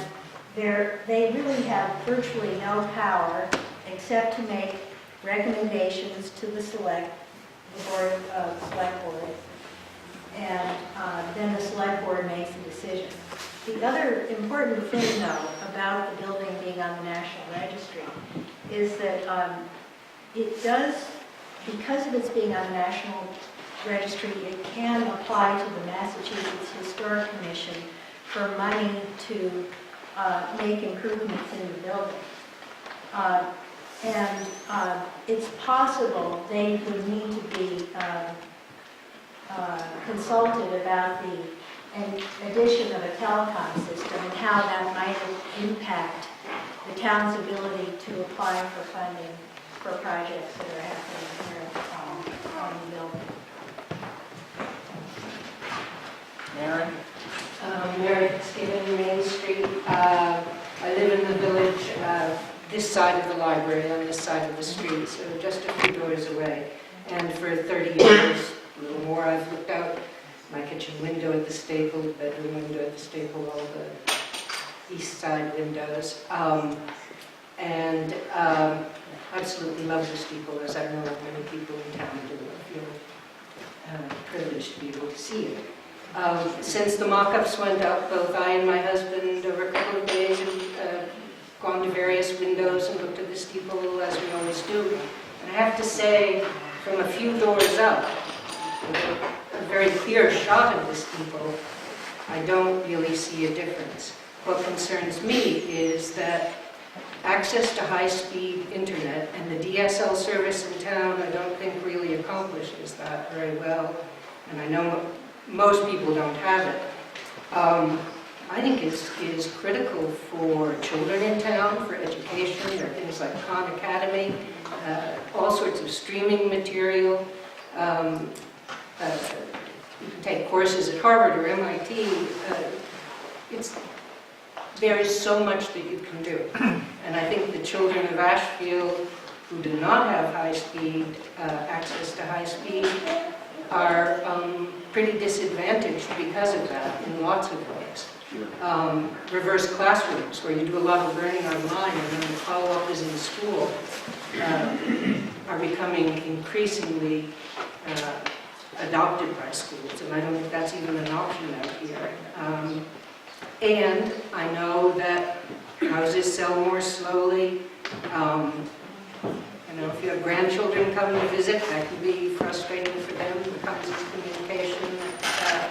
they really have virtually no power except to make recommendations to the Select Board. And then the Select Board makes a decision. The other important thing, though, about the building being on the National Registry is that it does, because of its being on the National Registry, it can apply to the Massachusetts Historic Commission for money to make improvements in the building. It's possible they would need to be consulted about the addition of a telecom system and how that might impact the town's ability to apply for funding for projects that are happening here on the building. Mary? Mary Fitzgibbon, Main Street. I live in the village, this side of the library, on this side of the street, so just a few doors away. And for 30 years, a little more, I've looked out my kitchen window at the Staple, bedroom window at the Staple, all the east side windows. Absolutely love the Steeple, as I know many people in town do. I feel privileged to be able to see it. Since the mock-ups went up, both I and my husband over a couple of days have gone to various windows and looked at the Steeple, as we always do. And I have to say, from a few doors up, a very clear shot of the Steeple, I don't really see a difference. What concerns me is that access to high-speed internet and the DSL service in town, I don't think really accomplishes that very well. And I know most people don't have it. I think it is critical for children in town, for education. There are things like Khan Academy, all sorts of streaming material. You can take courses at Harvard or MIT. There is so much that you can do. And I think the children of Ashfield who do not have high-speed, access to high-speed, are pretty disadvantaged because of that in lots of ways. Reverse classrooms, where you do a lot of learning online and then the follow-up is in school, are becoming increasingly adopted by schools, and I don't think that's even an option out here. And I know that houses sell more slowly. If you have grandchildren coming to visit, that can be frustrating for them. The kinds of communication that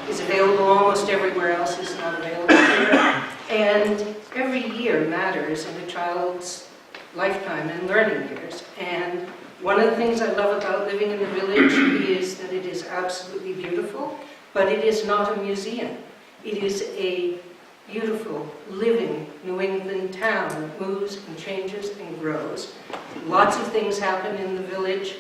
is available almost everywhere else is not available here. And every year matters in a child's lifetime and learning years. And one of the things I love about living in the village is that it is absolutely beautiful, but it is not a museum. It is a beautiful, living New England town that moves and changes and grows. Lots of things happen in the village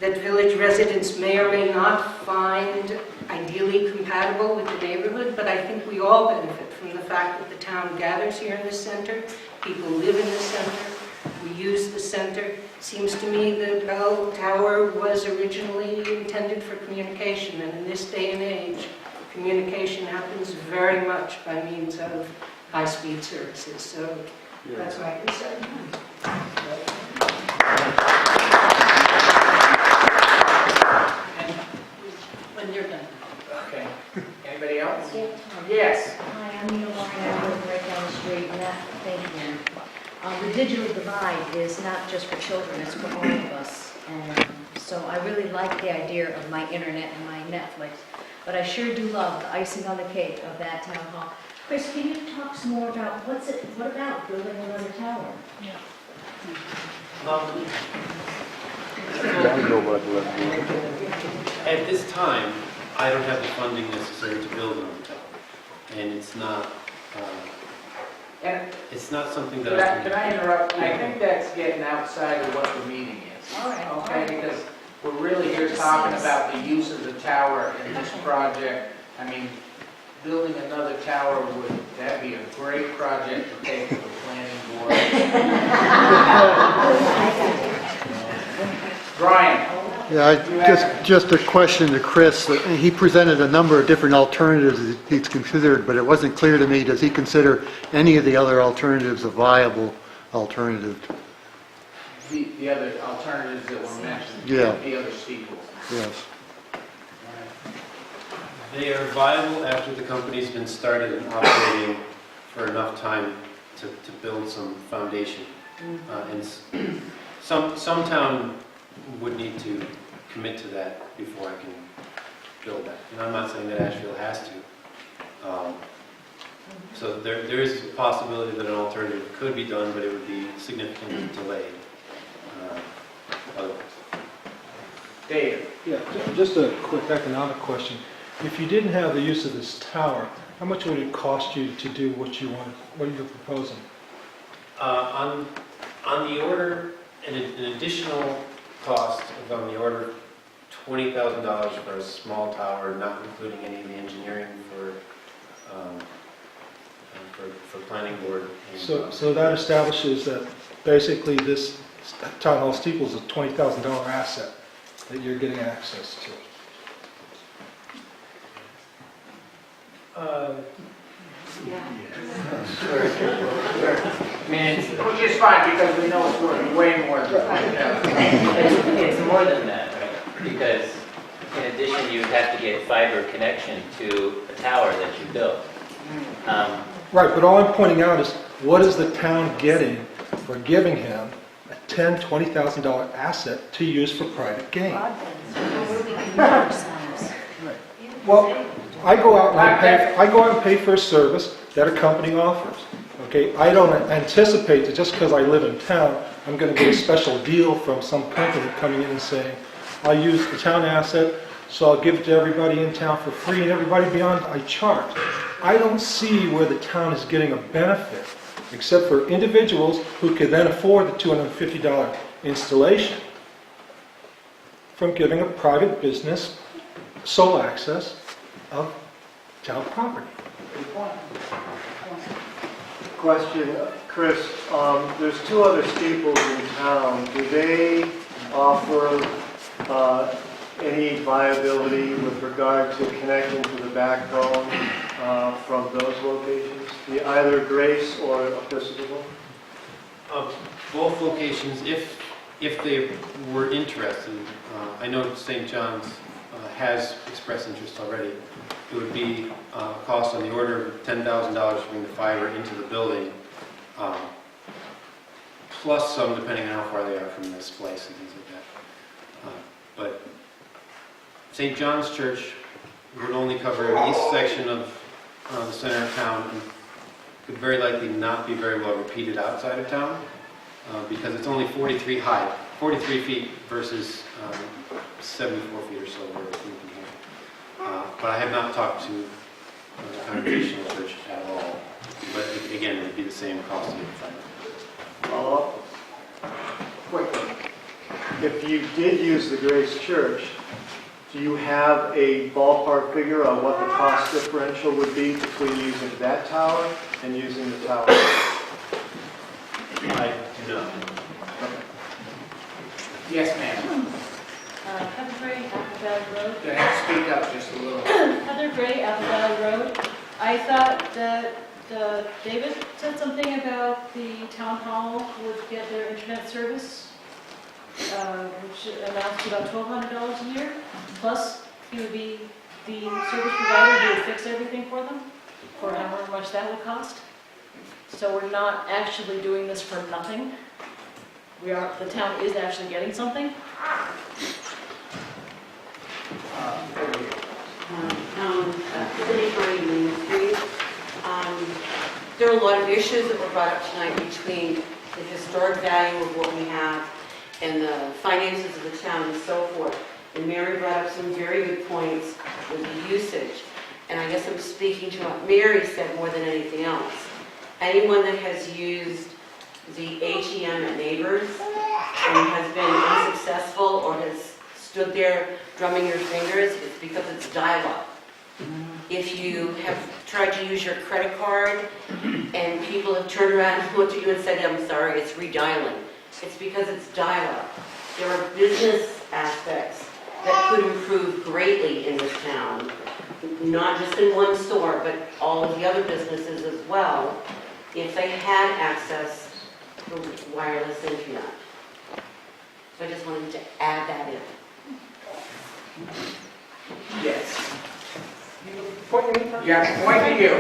that village residents may or may not find ideally compatible with the neighborhood, but I think we all benefit from the fact that the town gathers here in the center, people live in the center, we use the center. Seems to me the bell tower was originally intended for communication, and in this day and age, communication happens very much by means of high-speed services. So that's my concern. When you're done. Okay. Anybody else? Yes. Hi, I'm Nina Warren. I live right down the street, and thank you. The digital divide is not just for children, it's for all of us. And so I really like the idea of my internet and my Netflix. But I sure do love the icing on the cake of that town hall. Chris, can you talk some more about what about building another tower? Yeah. At this time, I don't have the funding necessary to build another tower. And it's not And It's not something that could I I, could I interrupt? I think that's getting outside of what the meeting is. All right, all Okay, right. because we're really here talking about the use of the tower in this project. I mean, building another tower that'd be a great project to take to the planning board. Brian? Yeah, just a question to Chris. He presented a number of different alternatives that he's considered, but it wasn't clear to me, does he consider any of the other alternatives a viable alternative? The other alternatives that were mentioned. Yeah. The other steeples. Yes. They are viable after the company's been started and operating for enough time to build some foundation. And some town would need to commit to that before I can build that. And I'm not saying that Ashfield has to. So there is a possibility that an alternative could be done, but it would be significantly delayed. Otherwise. Dave? Yeah, just a quick economic question. If you didn't have the use of this tower, how much would it cost you to do what you want, what you're proposing? On the order, an additional cost of on the order of $20,000 for a small tower, not including any of the engineering for planning board. And, So that establishes that basically this Town Hall Steeple is a $20,000 asset that you're getting access to. Which is fine, because we know it's worth way more than that. It's more than that, right? Because in addition, you would have to get fiber connection to a tower that you built. Right, but all I'm pointing out is, what is the town getting for giving him a $10,000, $20,000 asset to use for private gain? Well, I go out and pay for a service that a company offers. Okay, I don't anticipate that just because I live in town, I'm going to get a special deal from some company coming in and saying, I'll use the town asset, so I'll give it to everybody in town for free, and everybody beyond I charge. I don't see where the town is getting a benefit, except for individuals who can then afford the $250 installation, from giving a private business sole access of town property. Question, Chris, there's two other steeples in town. Do they offer any viability with regard to connecting to the backbone from those locations? Either Grace or Episcopal? Both locations, if they were interested, I know St. John's has expressed interest already. It would be a cost on the order of $10,000 to bring the fiber into the building, plus some depending on how far they are from this place and things like that. But St. John's Church would only cover the east section of the center of town and could very likely not be very well repeated outside of town because it's only 43 feet versus 74 feet or so where it's moving here. But I have not talked to the Congregational Church at all. But again, it would be the same cost to get the fiber. Follow up? Quickly. If you did use the Grace Church, do you have a ballpark figure on what the cost differential would be between using that tower and using the tower? I do not. Yes, ma'am. Heather Gray, Apple Valley Road. You have to speak up just a little. Heather Gray, Apple Valley Road. I thought that David said something about the town hall would get their internet service, which amounts to about $1,200 a year. Plus, he would be the service provider who would fix everything for them, for however much that would cost. So we're not actually doing this for nothing. The town is actually getting something. There are a lot of issues that were brought up tonight between the historic value of what we have and the finances of the town and so forth. And Mary brought up some very good points with the usage. And I guess I'm speaking to what Mary said more than anything else. anyone that has used the ATM at Neighbors and has been unsuccessful or has stood there drumming your fingers, it's because it's dial-up. If you have tried to use your credit card and people have turned around and looked at you and said, I'm sorry, it's redialing, it's because it's dial-up. There are business aspects that could improve greatly in this town, not just in one store, but all of the other businesses as well, if they had access to wireless internet. So I just wanted to add that in. Yes. Point to me? Yeah, point to you.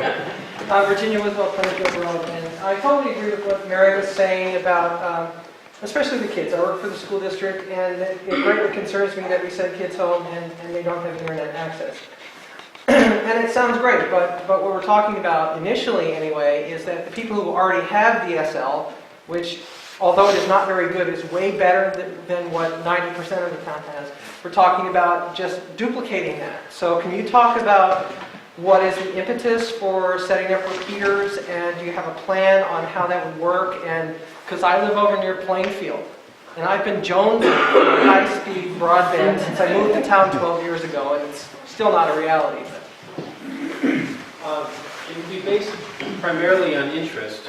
Virginia Wiswell, Penfield Road, and I totally agree with what Mary was saying about, especially the kids. I work for the school district, and it greatly concerns me that we send kids home and they don't have internet access. And it sounds great, but what we're talking about initially anyway is that the people who already have DSL, which although it is not very good, is way better than what 90% of the town has. We're talking about just duplicating that. So can you talk about what is the impetus for setting up repeaters, and do you have a plan on how that would work? And because I live over near Plainfield, and I've been jonesing for high-speed broadband since I moved to town 12 years ago, and it's still not a reality. It would be based primarily on interest,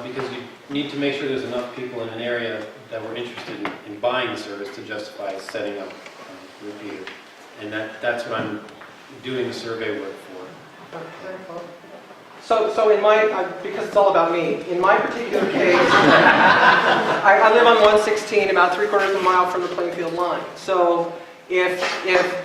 because you need to make sure there's enough people in an area that were interested in buying the service to justify setting up a repeater. And that's what I'm doing the survey work for. So in my, because it's all about me, in my particular case, I live on 116, about 3/4 of a mile from the Plainfield line. So if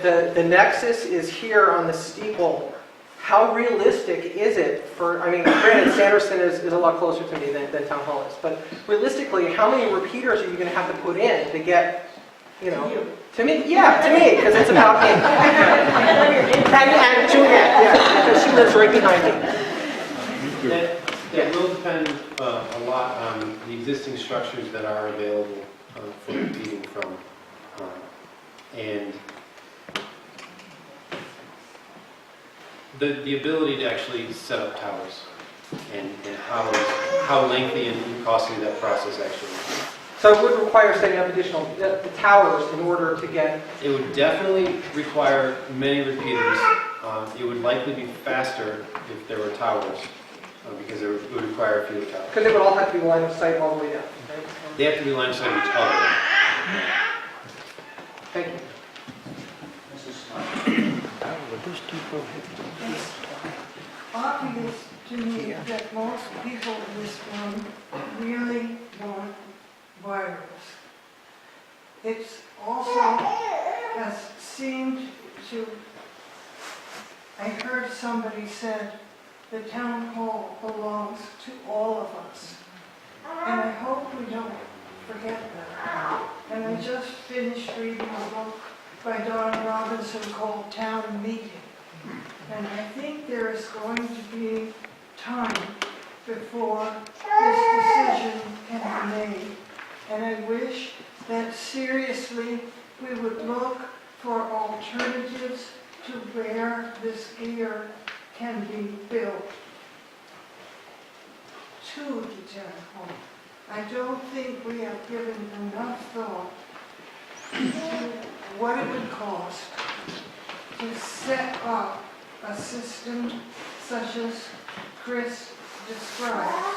the nexus is here on the steeple, how realistic is it for, I mean, granted, Sanderson is a lot closer to me than Town Hall is, but realistically, how many repeaters are you going to have to put in to get, you know, to me, because it's about me. and Juliet, yeah, because she lives right behind me. That will depend a lot on the existing structures that are available for repeating from. And the ability to actually set up towers and how lengthy and costly that process actually is. So it would require setting up additional the towers in order to get... It would definitely require many repeaters. It would likely be faster if there were towers, because it would require fewer towers. Because they would all have to be line of sight all the way down, right? They have to be line of sight of each other. Thank you. Obvious to me that most people in this room really want wireless. It's also has seemed to, I heard somebody said, the town hall belongs to all of us. And I hope we don't forget that. And I just finished reading a book by Don Robinson called Town Meeting. And I think there is going to be time before this decision can be made. And I wish that seriously we would look for alternatives to where this gear can be built to the town hall. I don't think we have given enough thought to what it would cost to set up a system such as Chris describes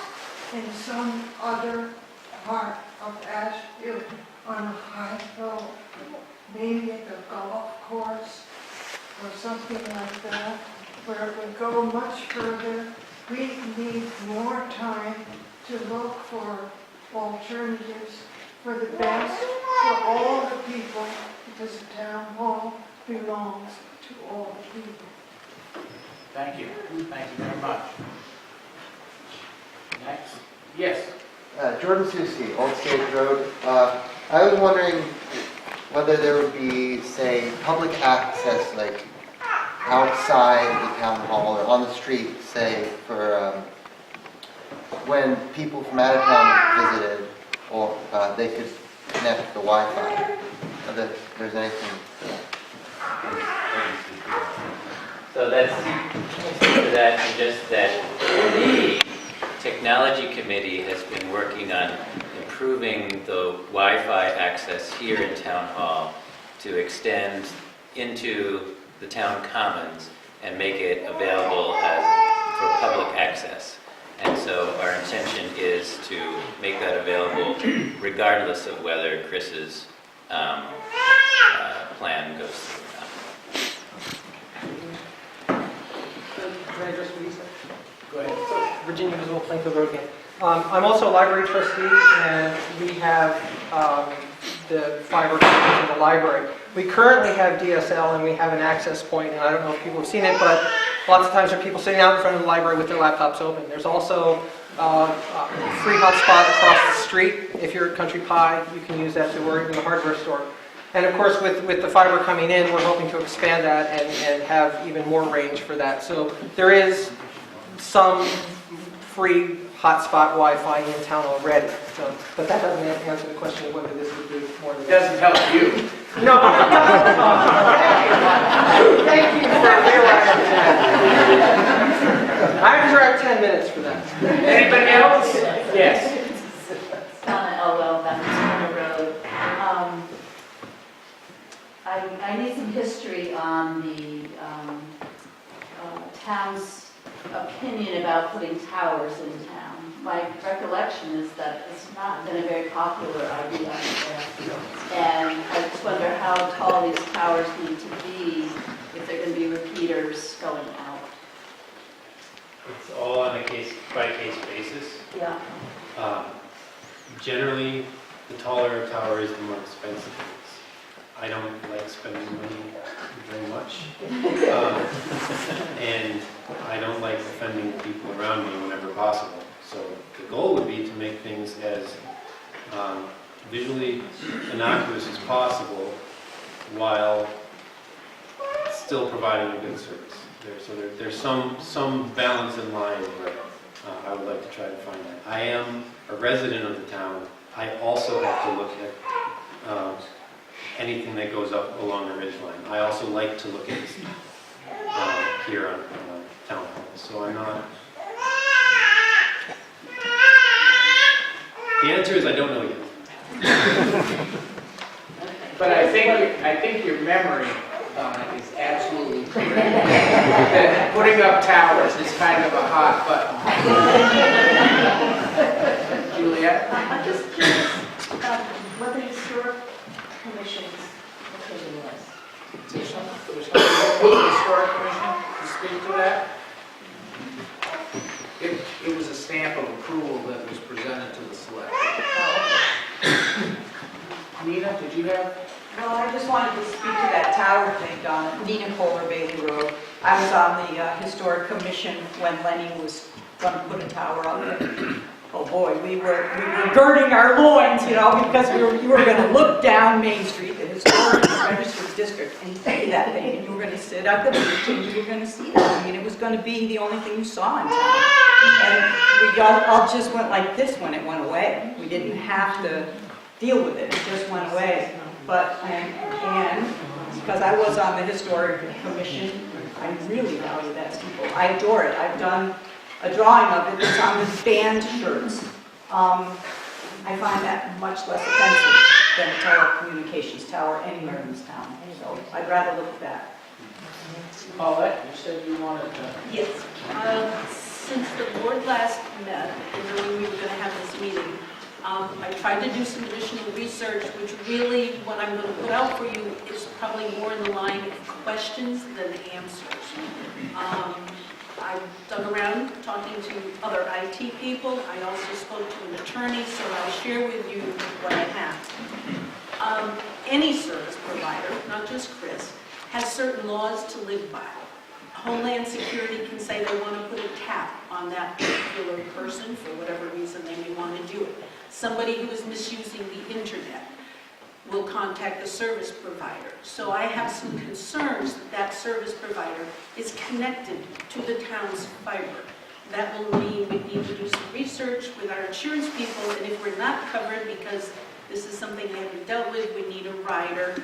in some other part of Ashfield on a high hill, maybe at the golf course or something like that, where it would go much further. We need more time to look for alternatives for the best for all the people, because the town hall belongs to all the people. Thank you. Thank you very much. Next. Yes. Jordan Susi, Old Stage Road. I was wondering whether there would be, say, public access, like outside the town hall or on the street, say, for when people from out of town visited, or they could connect the Wi-Fi. Whether there's anything. So that's to that, just that the technology committee has been working on improving the Wi-Fi access here in Town Hall to extend into the town commons and make it available for public access. And so our intention is to make that available regardless of whether Chris's plan goes through or not. Can I address what he said? Go ahead. Virginia Visible Plainfield Road again. I'm also a library trustee, and we have the fiber connection in the library. We currently have DSL, and we have an access point, and I don't know if people have seen it, but lots of times there are people sitting out in front of the library with their laptops open. There's also a free hotspot across the street. If you're at Country Pie, you can use that to work in the hardware store. And of course, with the fiber coming in, we're hoping to expand that and have even more range for that. So there is some free hotspot Wi-Fi in town already. So, but that doesn't answer the question of whether this would do more than It doesn't help you. No. Thank you for realizing that. I drive 10 minutes for that. Anybody else? Yes. Well, back to Road. I need some history on the town's opinion about putting towers in town. My recollection is that it's not been a very popular idea. And I just wonder how tall these towers need to be if they're going to be repeaters going out. It's all on a case-by-case basis. Yeah. Generally, the taller a tower is, the more expensive it is. I don't like spending money very much. And I don't like offending the people around me whenever possible. So the goal would be to make things as visually innocuous as possible while still providing a good service. There's some balance in line where I would like to try to find that. I am a resident of the town. I also have to look at anything that goes up along the ridgeline. I also like to look at here on Town Hall. So I'm not. The answer is I don't know yet. But I think your memory is absolutely correct. That putting up towers is kind of a hot button. Juliet? I'm just curious what the historic commission's opinion was. There's something from the Historic Commission to speak to that? It was a stamp of approval that was presented to the select. Nina, did you have? Well, I just wanted to speak to that tower thing on Nina Kohler Bailey Road. I was on the Historic Commission when Lenny was going to put a tower up there. Oh boy, we were girding our loins, because you were going to look down Main Street, the historic registered district, and see that thing, and you were going to sit up at the beach and you were going to see that. I mean, it was going to be the only thing you saw in town. And we all just went like this when it went away. We didn't have to deal with it. It just went away. But, and because I was on the Historic Commission, I really value that steeple. I adore it. I've done a drawing of it. It's on the band shirts. I find that much less offensive than a telecommunications tower anywhere in this town. So I'd rather look at that. Paulette, you said you wanted to... Yes. Since the board last met, and knowing we were going to have this meeting, I tried to do some additional research, which really, what I'm going to put out for you is probably more in the line of questions than answers. I dug around talking to other IT people. I also spoke to an attorney, so I'll share with you what I have. Any service provider, not just Chris, has certain laws to live by. Homeland Security can say they want to put a tap on that particular person for whatever reason they may want to do it. Somebody who is misusing the internet will contact the service provider. So I have some concerns that that service provider is connected to the town's fiber. That will mean we need to do some research with our insurance people, and if we're not covered because this is something they haven't dealt with, we need a rider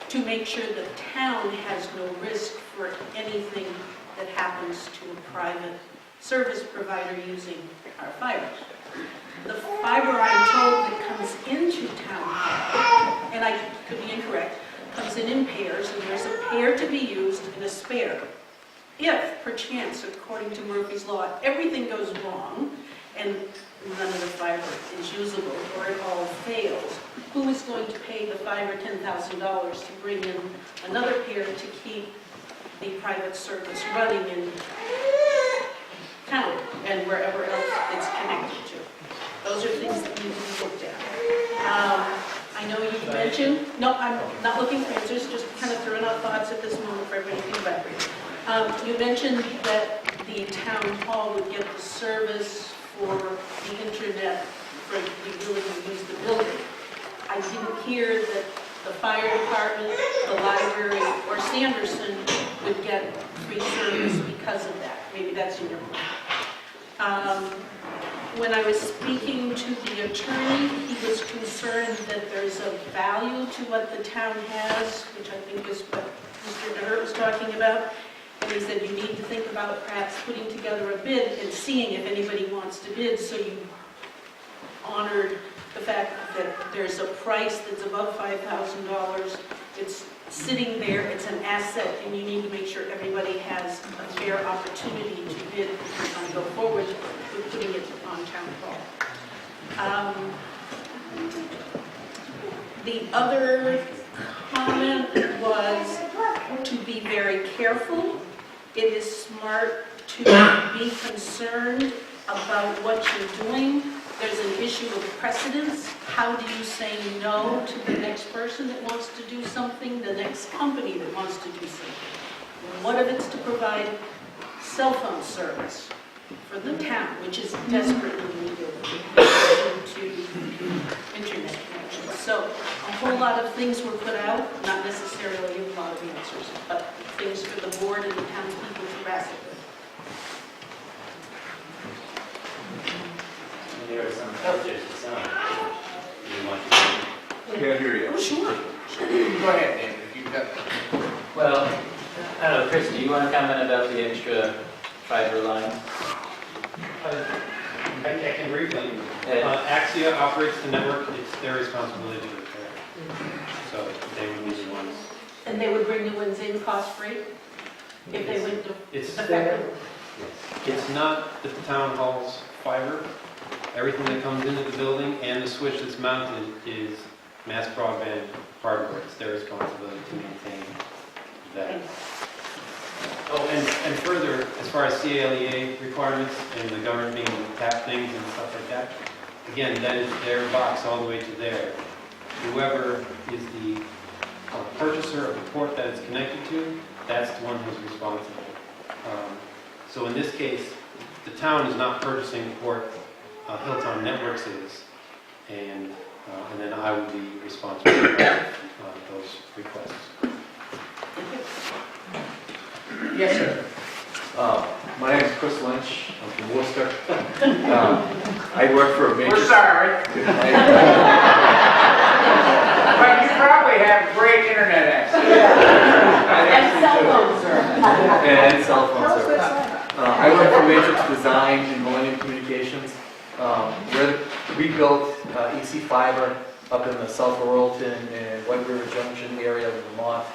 to make sure the town has no risk for anything that happens to a private service provider using our fiber. The fiber, I'm told, that comes into Town Hall, and I could be incorrect, comes in pairs, and there's a pair to be used and a spare. If, perchance, according to Murphy's Law, everything goes wrong and none of the fiber is usable or it all fails, who is going to pay the $5,000 or $10,000 to bring in another pair to keep the private service running in town and wherever else it's connected to? Those are things that need to be looked at. I know you mentioned, no, I'm not looking for answers, just kind of throwing out thoughts at this moment for everybody to think about. You mentioned that the town hall would get the service for the internet for the ability to use the building. I didn't hear that the fire department, the library, or Sanderson would get free service because of that. Maybe that's in your mind. When I was speaking to the attorney, he was concerned that there's a value to what the town has, which I think is what Mr. DeHert was talking about. And he said you need to think about perhaps putting together a bid and seeing if anybody wants to bid, so you honored the fact that there's a price that's above $5,000. It's sitting there, it's an asset, and you need to make sure everybody has a fair opportunity to bid and go forward with putting it on Town Hall. The other comment was to be very careful. It is smart to be concerned about what you're doing. There's an issue of precedence. How do you say no to the next person that wants to do something, the next company that wants to do something? What if it's to provide cell phone service for the town, which is desperately needed to internet connections? So a whole lot of things were put out, not necessarily a lot of answers, but things for the board and the townspeople to wrestle with. There are some pictures of some. You want to Can't hear you. Oh, sure. Go ahead, David, if you've got... Well, I don't know, Chris, do you want to comment about the extra fiber line? I can briefly. Axia operates the network. It's their responsibility to repair. So they would be the ones. And they would bring the ones in cost-free if they went to It's effective? It's not the town hall's fiber. Everything that comes into the building and the switch that's mounted is mass broadband hardware. It's their responsibility to maintain that. Oh, and further, as far as CALEA requirements and the government being able to tap things and stuff like that, again, that is their box all the way to there. Whoever is the purchaser of the port that it's connected to, that's the one who's responsible. So in this case, the town is not purchasing the port, Hilltown Networks is, and then I would be responsible for those requests. Yes, sir. My name is Chris Lynch. I'm from Worcester. I work for a major... We're sorry. But you probably have great internet access. And cell phone service. And cell phone service. I work for Matrix Design and Millennium Communications. We built EC Fiber up in the South Laurelton and White River Junction area of Vermont.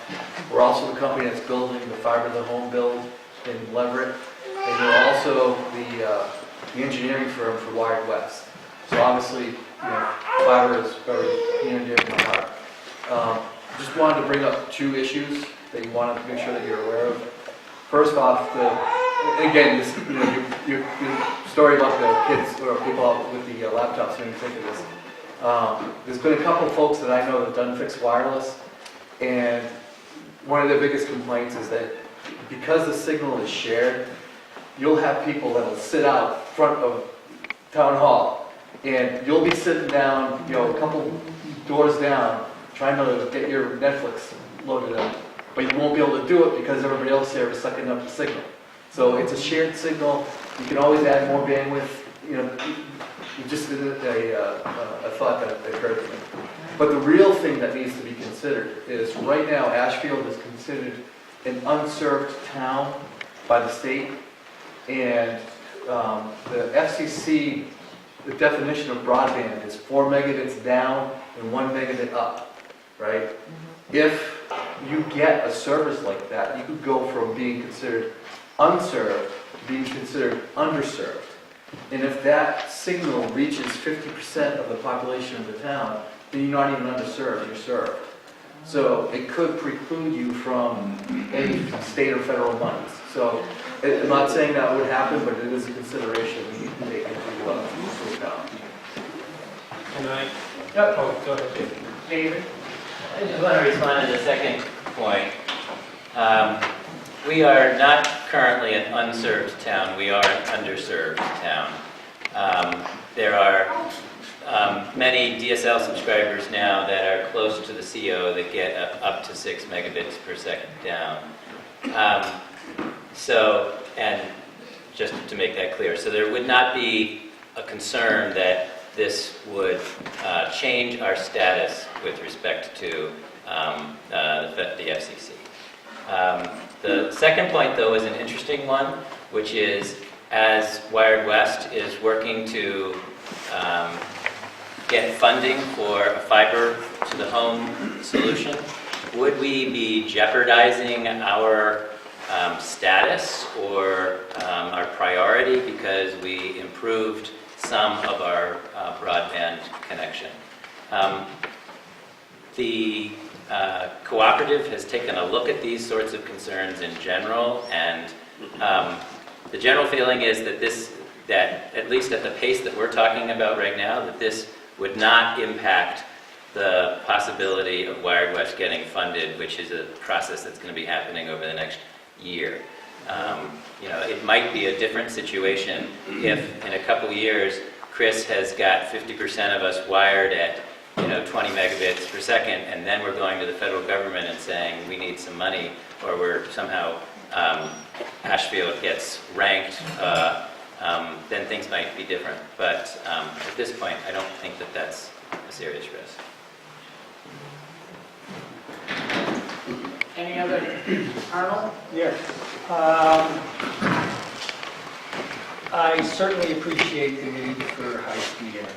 We're also the company that's building the fiber to the home build in Leverett. And we're also the engineering firm for Wired West. So obviously, fiber is very near and dear to my heart. Just wanted to bring up two issues that you wanted to make sure that you're aware of. First off, again, your story about the kids or people out with the laptops when you think of this. There's been a couple of folks that I know that have done fixed wireless, and one of their biggest complaints is that because the signal is shared, you'll have people that will sit out front of Town Hall, and you'll be sitting down, a couple doors down, trying to get your Netflix loaded up, but you won't be able to do it because everybody else there is sucking up the signal. So it's a shared signal. You can always add more bandwidth. Just a thought that occurred to me. But the real thing that needs to be considered is right now Ashfield is considered an unserved town by the state, and the FCC, the definition of broadband is 4 megabits down and 1 megabit up, right? If you get a service like that, you could go from being considered unserved to being considered underserved. And if that signal reaches 50% of the population of the town, then you're not even underserved, you're served. So it could preclude you from any state or federal monies. So I'm not saying that would happen, but it is a consideration we need to take into account. Can I? Oh, go ahead, David. David? I just want to respond to the second point. We are not currently an unserved town. We are an underserved town. There are many DSL subscribers now that are close to the CO that get up to 6 megabits per second down. So, and just to make that clear, so there would not be a concern that this would change our status with respect to the FCC. The second point, though, is an interesting one, which is as Wired West is working to get funding for a fiber-to-the-home solution, would we be jeopardizing our status or our priority because we improved some of our broadband connection? The cooperative has taken a look at these sorts of concerns in general, and the general feeling is that at least at the pace that we're talking about right now, that this would not impact the possibility of Wired West getting funded, which is a process that's going to be happening over the next year. It might be a different situation if in a couple years Chris has got 50% of us wired at 20 megabits per second, and then we're going to the federal government and saying we need some money, or we're somehow Ashfield gets ranked, then things might be different. But at this point, I don't think that that's a serious risk. Any other? Arnold? Yes. I certainly appreciate the need for high-speed internet.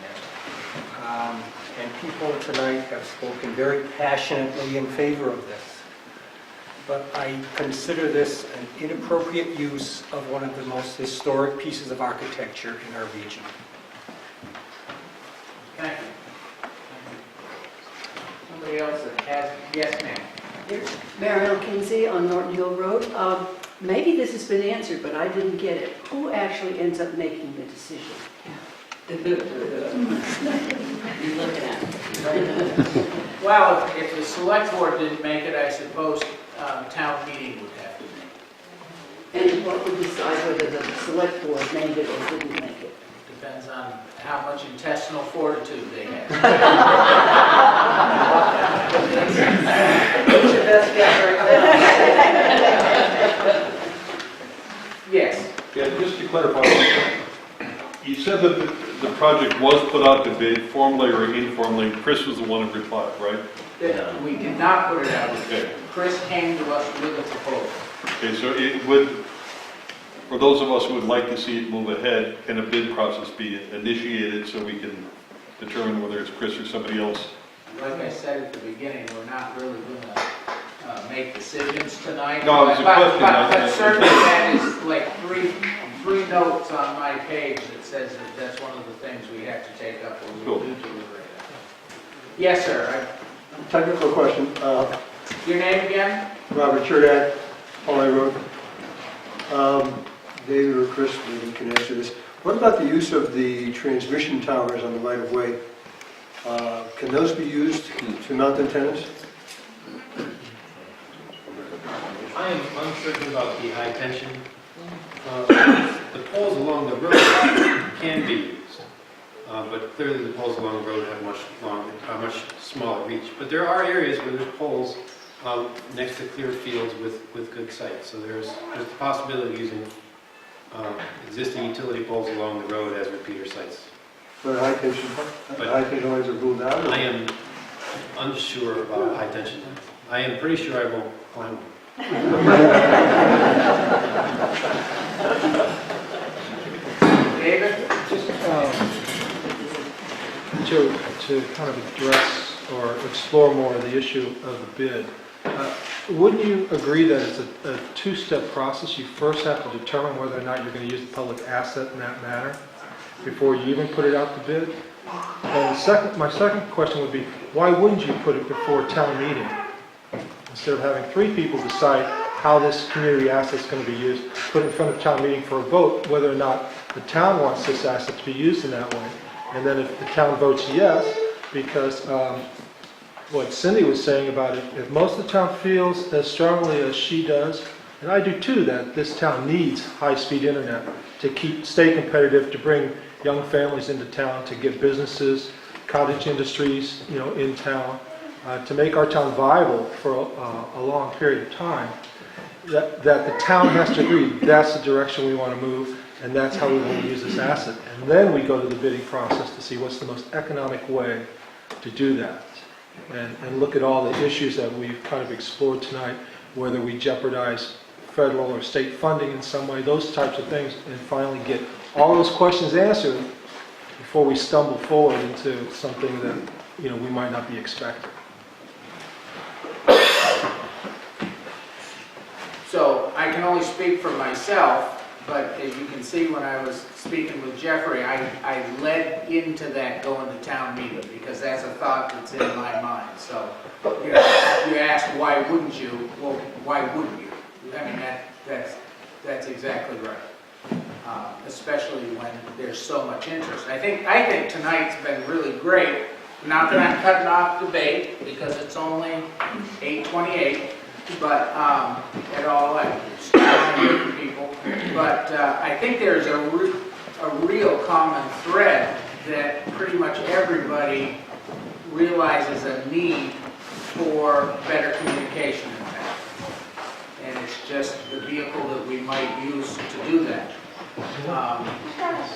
And people tonight have spoken very passionately in favor of this. But I consider this an inappropriate use of one of the most historic pieces of architecture in our region. Thank you. Somebody else that has, yes, ma'am. Mariel Kinsey on Norton Hill Road. Maybe this has been answered, but I didn't get it. Who actually ends up making the decision? You're looking at it. Well, if the select board didn't make it, I suppose town meeting would have to make it. And what would decide whether the select board made it or didn't make it? Depends on how much intestinal fortitude they have. Who's your best guess right now? Yes. Yeah, just to clarify, you said that the project was put out to bid formally or informally. Chris was the one who replied, right? We did not put it out. Okay. Chris came to us with a proposal. Okay, so it would, for those of us who would like to see it move ahead, can a bid process be initiated so we can determine whether it's Chris or somebody else? Like I said at the beginning, we're not really going to make decisions tonight. No, it's a question. But certainly that is like three notes on my page that says that that's one of the things we have to take up when we do deliberate. Yes, sir. Technical question. Your name again? Robert Cherdak, Holly Road. David or Chris maybe can answer this. What about the use of the transmission towers on the right of way? Can those be used to mount antennas? I am uncertain about the high tension. The poles along the road can be used, but clearly the poles along the road have a much smaller reach. But there are areas where there's poles next to clear fields with good sight. So there's the possibility of using existing utility poles along the road as repeater sites. But high tension lines are ruled out? I am unsure about high tension lines. I am pretty sure I won't climb one. to kind of address or explore more the issue of the bid, wouldn't you agree that it's a two-step process? You first have to determine whether or not you're going to use the public asset in that manner before you even put it out to bid? And my second question would be, why wouldn't you put it before a town meeting? Instead of having three people decide how this community asset is going to be used, put it in front of town meeting for a vote, whether or not the town wants this asset to be used in that way. And then if the town votes yes, because what Cindy was saying about it, if most of the town feels as strongly as she does, and I do too, that this town needs high-speed internet to stay competitive, to bring young families into town, to get businesses, cottage industries, in town, to make our town viable for a long period of time, that the town has to agree that's the direction we want to move, and that's how we want to use this asset. And then we go to the bidding process to see what's the most economic way to do that. And look at all the issues that we've kind of explored tonight, whether we jeopardize federal or state funding in some way, those types of things, and finally get all those questions answered before we stumble forward into something that we might not be expecting. So I can only speak for myself, but as you can see when I was speaking with Jeffrey, I led into that going to town meeting because that's a thought that's in my mind. So you asked why wouldn't you? Well, why wouldn't you? I mean that's exactly right. Especially when there's so much interest. I think tonight's been really great. Not that I'm cutting off debate because it's only 8:28. But at all, I want to hear from people. But I think there's a real common thread that pretty much everybody realizes a need for better communication in town. And it's just the vehicle that we might use to do that.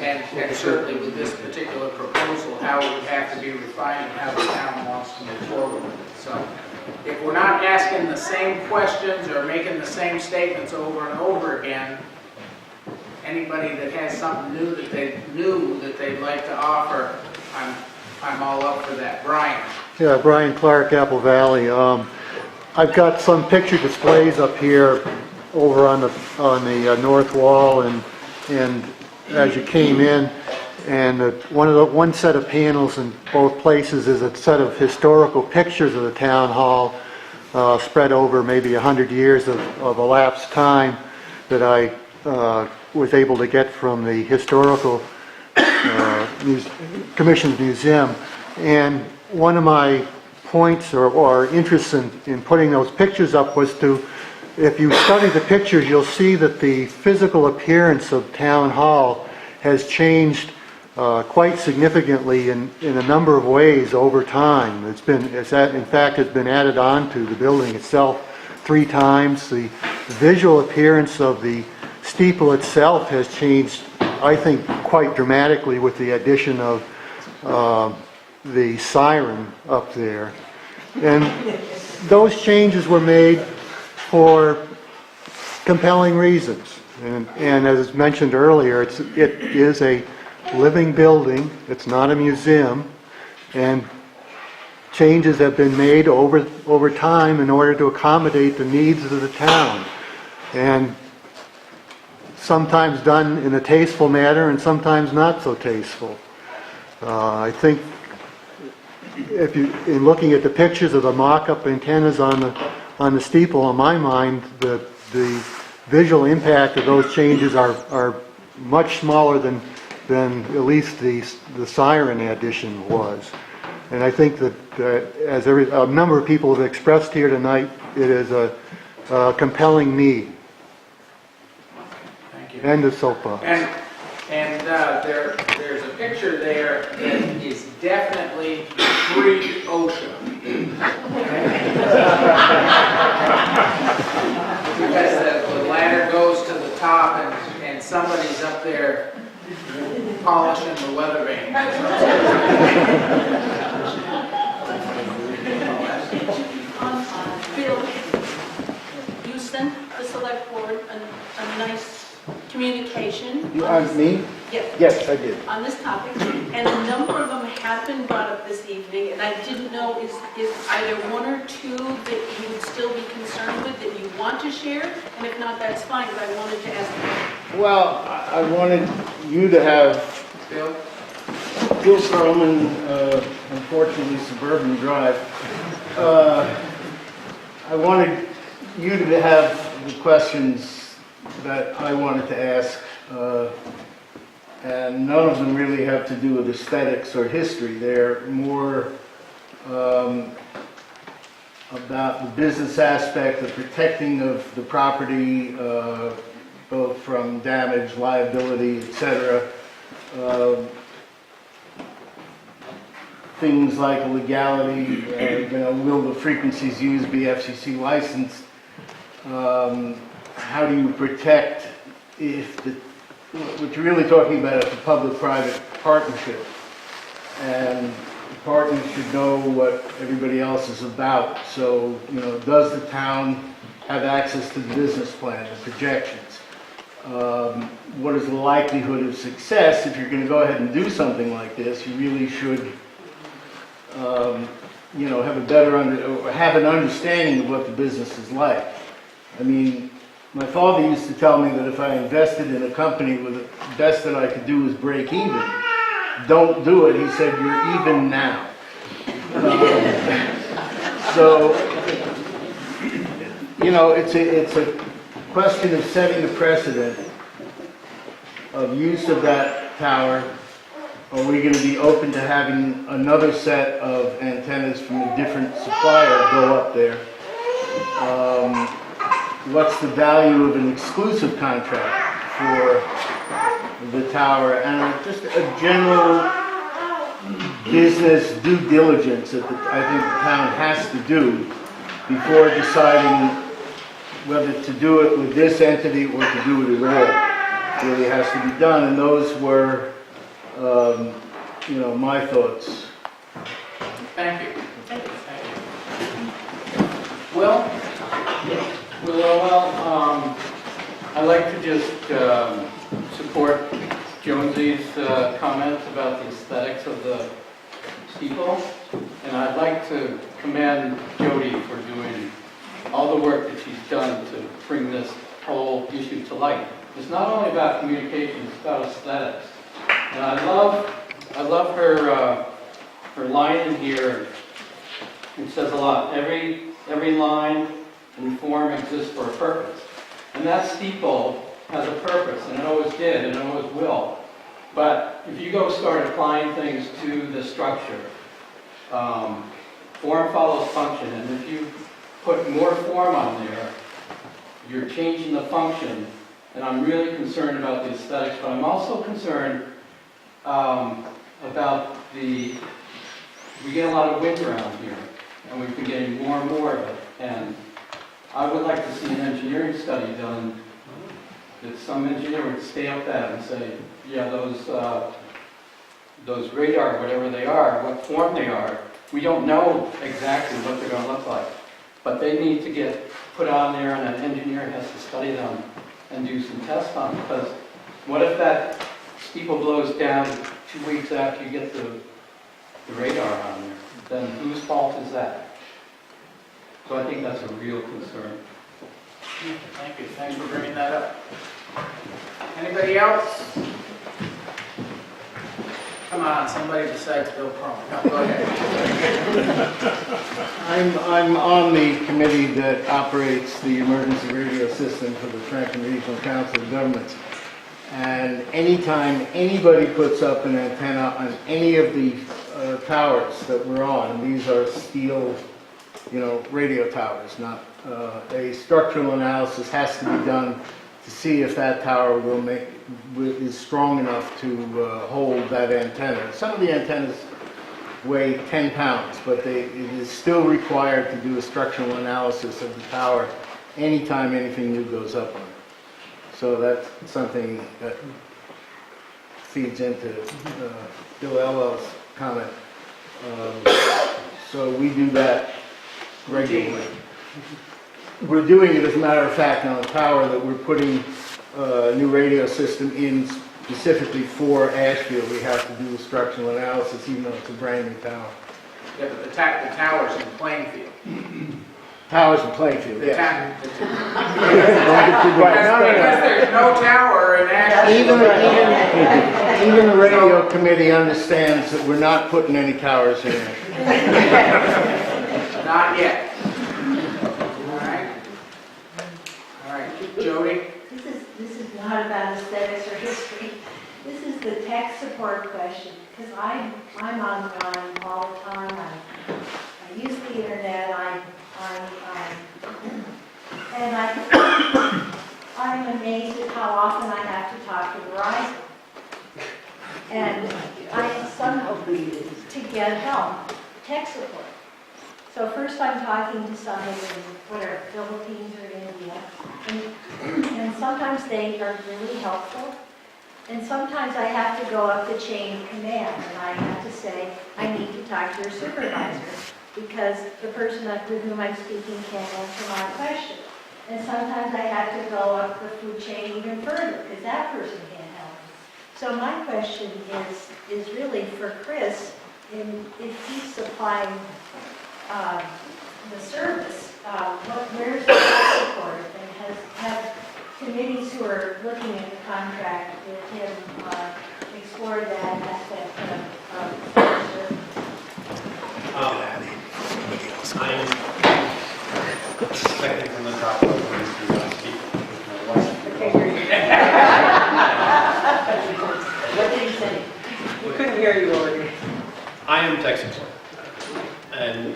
And certainly with this particular proposal, how it would have to be refined and how the town wants to move forward with it. So if we're not asking the same questions or making the same statements over and over again, anybody that has something new that they'd like to offer, I'm all up for that. Brian. Yeah, Brian Clark, Apple Valley. I've got some picture displays up here over on the north wall, and as you came in, and one set of panels in both places is a set of historical pictures of the town hall spread over maybe 100 years of elapsed time that I was able to get from the Historical Commission's museum. And one of my points or interests in putting those pictures up was to, if you study the pictures, you'll see that the physical appearance of Town Hall has changed quite significantly in a number of ways over time. In fact, it's been added on to the building itself 3 times. The visual appearance of the steeple itself has changed, I think, quite dramatically with the addition of the siren up there. And those changes were made for compelling reasons. And as mentioned earlier, it is a living building. It's not a museum. And changes have been made over time in order to accommodate the needs of the town. And sometimes done in a tasteful manner and sometimes not so tasteful. I think in looking at the pictures of the mock-up antennas on the steeple, in my mind, the visual impact of those changes are much smaller than at least the siren addition was. And I think that as a number of people have expressed here tonight, it is a compelling need. Thank you. End of soapbox. And there's a picture there that is definitely pre-OSHA. Because the ladder goes to the top and somebody's up there polishing the weather vane. Bill, you sent the select board a nice communication. You asked me? Yes. Yes, I did. On this topic, and a number of them have been brought up this evening, and I didn't know, is either one or two that you would still be concerned with that you want to share? And if not, that's fine, but I wanted to ask you. Well, I wanted you to have Bill? Bill Perlman, unfortunately Suburban Drive. I wanted you to have the questions that I wanted to ask, and none of them really have to do with aesthetics or history. They're more about the business aspect, the protecting of the property, both from damage, liability, etc. Things like legality, will the frequencies used be FCC licensed? How do you protect if what you're really talking about is a public-private partnership, and the partners should know what everybody else is about. So, does the town have access to the business plan, the projections? What is the likelihood of success? If you're going to go ahead and do something like this, you really should have a better have an understanding of what the business is like. I mean, my father used to tell me that if I invested in a company with the best that I could do was break even, don't do it. He said, you're even now. So, it's a question of setting a precedent of use of that tower. Are we going to be open to having another set of antennas from a different supplier go up there? What's the value of an exclusive contract for the tower? And just a general business due diligence that I think the town has to do before deciding whether to do it with this entity or to do it at all. It really has to be done, and those were my thoughts. Thank you. Well, I'd like to just support Jonesy's comments about the aesthetics of the steeple, and I'd like to commend Jody for doing all the work that she's done to bring this whole issue to light. It's not only about communication, it's about aesthetics. And I love her line in here. It says a lot. Every line and form exists for a purpose. And that steeple has a purpose, and it always did, and it always will. But if you go start applying things to the structure, form follows function, and if you put more form on there, you're changing the function. And I'm really concerned about the aesthetics, but I'm also concerned about we get a lot of wind around here, and we've been getting more and more of it. And I would like to see an engineering study done that some engineer would stamp that and say, yeah, those radar, whatever they are, what form they are, we don't know exactly what they're going to look like. But they need to get put on there, and an engineer has to study them and do some tests on them. Because what if that steeple blows down 2 weeks after you get the radar on there? Then whose fault is that? So I think that's a real concern. Thank you. Thanks for bringing that up. Anybody else? Come on, somebody besides Bill Perlman. No, go ahead. I'm on the committee that operates the emergency radio system for the Franklin Regional Council of Governments. And anytime anybody puts up an antenna on any of the towers that we're on, and these are steel, radio towers, not a structural analysis has to be done to see if that tower is strong enough to hold that antenna. Some of the antennas weigh 10 pounds, but it is still required to do a structural analysis of the tower anytime anything new goes up on it. So that's something that feeds into Bill Elwell's comment. So we do that regularly. We're doing it, as a matter of fact, on a tower that we're putting a new radio system in specifically for Ashfield. We have to do a structural analysis, even though it's a brand new tower. Yeah, but the tower's in Plainfield. Towers in Plainfield, The yes. Because there's no tower in Ashfield. Even the radio committee understands that we're not putting any towers in there. Not yet. All right, Jody? This is not about aesthetics or history. This is the tech support question, because I'm online all the time. I use the internet. I'm amazed at how often I have to talk to Verizon. And I am somehow to get help, tech support. So first I'm talking to somebody in whatever, Philippines or India, and sometimes they are really helpful. And sometimes I have to go up the chain of command, and I have to say, I need to talk to your supervisor, because the person with whom I'm speaking can't answer my question. And sometimes I have to go up the food chain even further, because that person can't help me. So my question is really for Chris, if he's supplying the service, where's the support? And have committees who are looking at the contract with him explore that aspect of service? I'm second from the top of the What did he say? We couldn't hear you already. I am tech support. And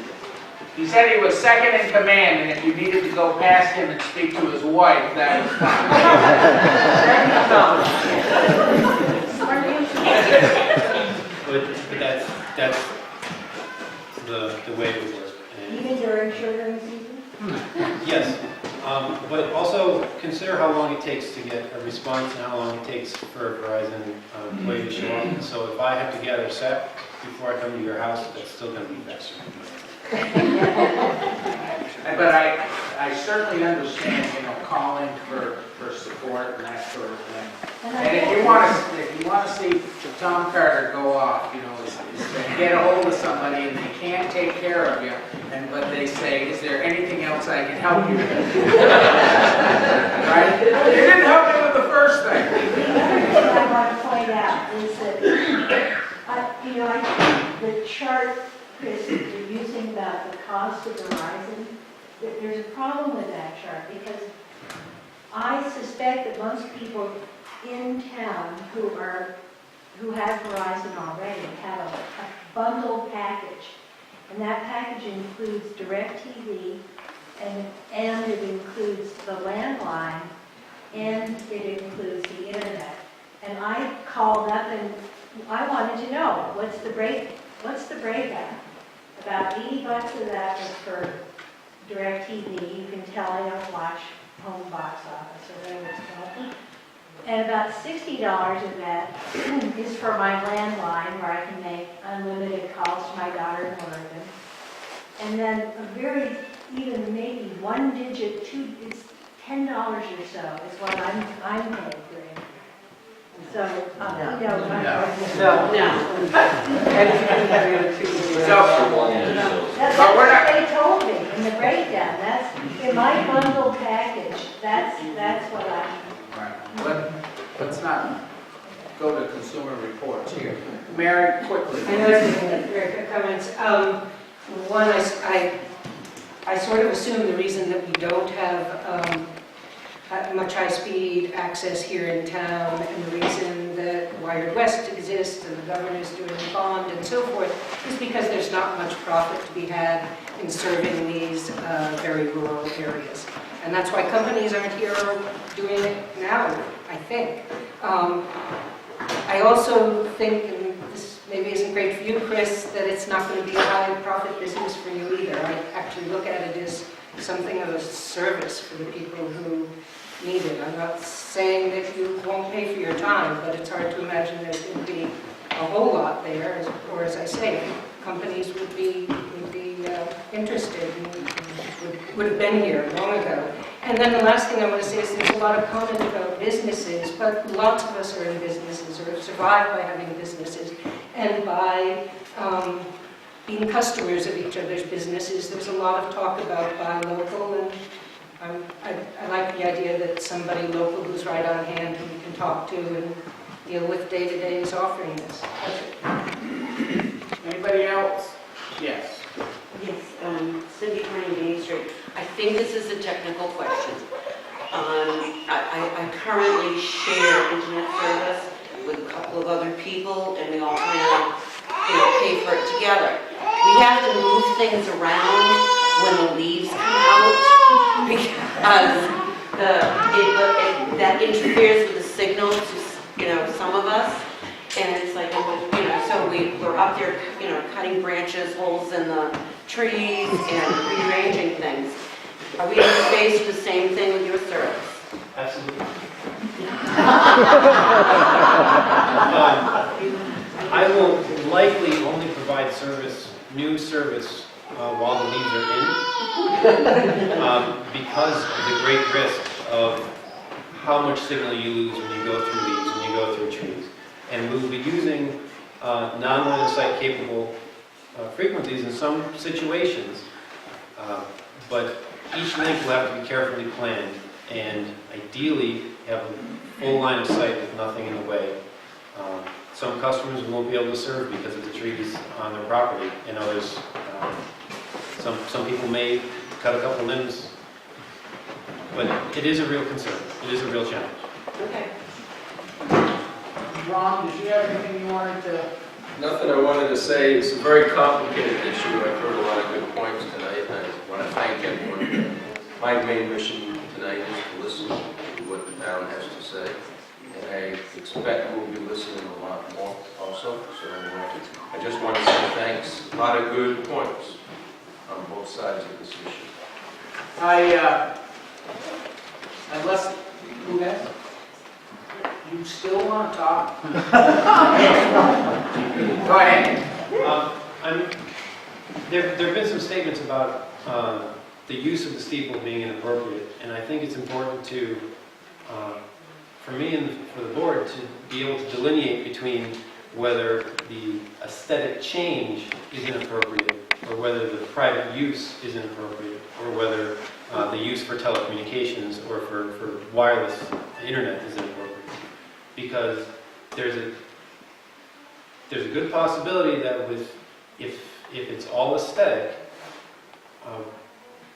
He said he was second in command, and if you needed to go past him and speak to his wife, that was but that's the way it would work. And Even during sugaring season? yes, but also consider how long it takes to get a response and how long it takes for a Verizon employee to show up. So if I have to gather a set before I come to your house, that's still going to be faster. But I certainly understand, calling for support and that sort of thing. And if you want to see Tom Carter go off, is get a hold of somebody and they can't take care of you, but they say, is there anything else I can help you with? Right? You didn't help me with the first thing. What I want to point out is that, I think the chart, Chris, that you're using about the cost of Verizon, that there's a problem with that chart, because I suspect that most people in town who have Verizon already have a bundled package, and that package includes DirecTV, and it includes the landline, and it includes the internet. And I called up and I wanted to know what's the breakdown. About $80 of that was for DirecTV. You can tell I don't watch home box office or whatever it's called. And about $60 of that is for my landline, where I can make unlimited calls to my daughter in Oregon. And then even maybe one digit, it's $10 or so is what I'm paying for it. So, No. That's what they told me in the breakdown. That's in my bundle package. That's what I. Right. Let's not go to Consumer Reports here. Mary, quickly. I know it's very quick comments. One, I sort of assume the reason that we don't have much high-speed access here in town, and the reason that Wired West exists and the governor's doing the bond and so forth, is because there's not much profit to be had in serving these very rural areas. And that's why companies aren't here doing it now, I think. I also think, and this maybe isn't great for you, Chris, that it's not going to be a high-profit business for you either. I actually look at it as something of a service for the people who need it. I'm not saying that you won't pay for your time, but it's hard to imagine there's going to be a whole lot there, or as I say, companies would be interested and would have been here long ago. And then the last thing I want to say is there's a lot of comment about businesses, but lots of us are in businesses or have survived by having businesses and by being customers of each other's businesses. There's a lot of talk about buy local, and I like the idea that somebody local who's right on hand who we can talk to and deal with day-to-day is offering this. Anybody else? Yes. Yes, Cindy from Main Street. I think this is a technical question. I currently share internet service with a couple of other people, and we all kind of, pay for it together. We have to move things around when the leaves come out because that interferes with the signal to some of us. And it's like, so we're up there, cutting branches, holes in the trees, and rearranging things. Are we going to face the same thing with your service? Absolutely. I will likely only provide new service, while the leaves are in, because of the great risk of how much signal you lose when you go through leaves, when you go through trees. And we will be using non-line of sight capable frequencies in some situations, but each link will have to be carefully planned and ideally have a full line of sight with nothing in the way. Some customers won't be able to serve because of the trees on their property, and others, some people may cut a couple limbs, but it is a real concern. It is a real challenge. Okay. Ron, did you have anything you wanted to? Nothing I wanted to say. It's a very complicated issue. I've heard a lot of good points tonight, and I want to thank everyone. My main mission tonight is to listen to what the town has to say, and I expect we'll be listening a lot more also. So I just want to say thanks. A lot of good points on both sides of this issue. Unless, who has? You still want to talk? Go ahead. There have been some statements about the use of the steeple being inappropriate, and I think it's important to, for me and for the board, to be able to delineate between whether the aesthetic change is inappropriate, or whether the private use is inappropriate, or whether the use for telecommunications or for wireless internet is inappropriate. Because there's a good possibility that if it's all aesthetic,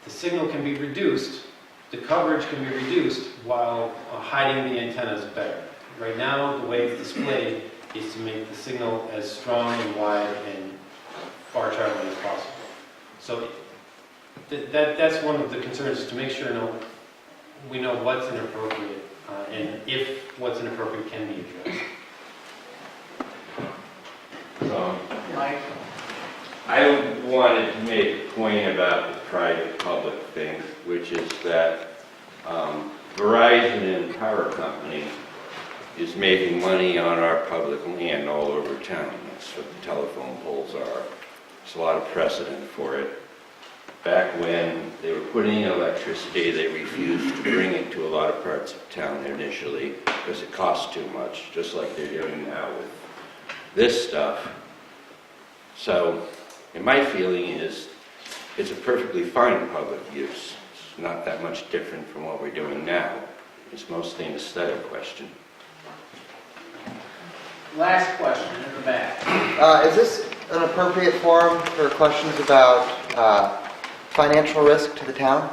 the signal can be reduced, the coverage can be reduced while hiding the antennas better. Right now, the way it's displayed is to make the signal as strong and wide and far traveling as possible. So that's one of the concerns, is to make sure we know what's inappropriate. And if what's inappropriate can be addressed. Mike? I wanted to make a point about the private-public thing, which is that Verizon and Power Company is making money on our public land all over town. That's what the telephone poles are. There's a lot of precedent for it. Back when they were putting in electricity, they refused to bring it to a lot of parts of town initially because it cost too much, just like they're doing now with this stuff. So, and my feeling is it's a perfectly fine public use. It's not that much different from what we're doing now. It's mostly an aesthetic question. Last question in the back. Is this an appropriate forum for questions about financial risk to the town?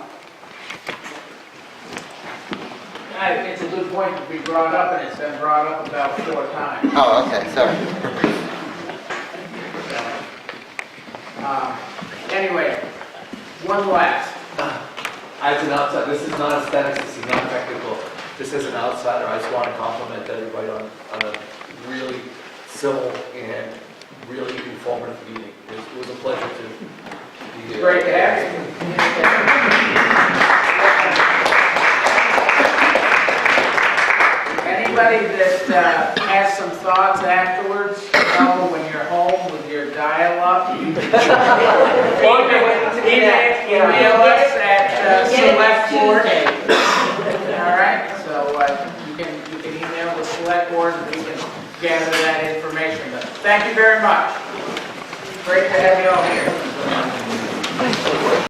It's a good point to be brought up, and it's been brought up about 4 times. Oh, okay, sorry. Anyway, one last. As an outsider, this is not aesthetics, this is not technical. This is an outsider. I just want to compliment everybody on a really civil and really informative meeting. It was a pleasure to be here. Great to have you. Anybody that has some thoughts afterwards, when you're home with your dial-up, you can Email us at select board. All right, so you can email the select board and we can gather that information. But thank you very much. Great to have you all here.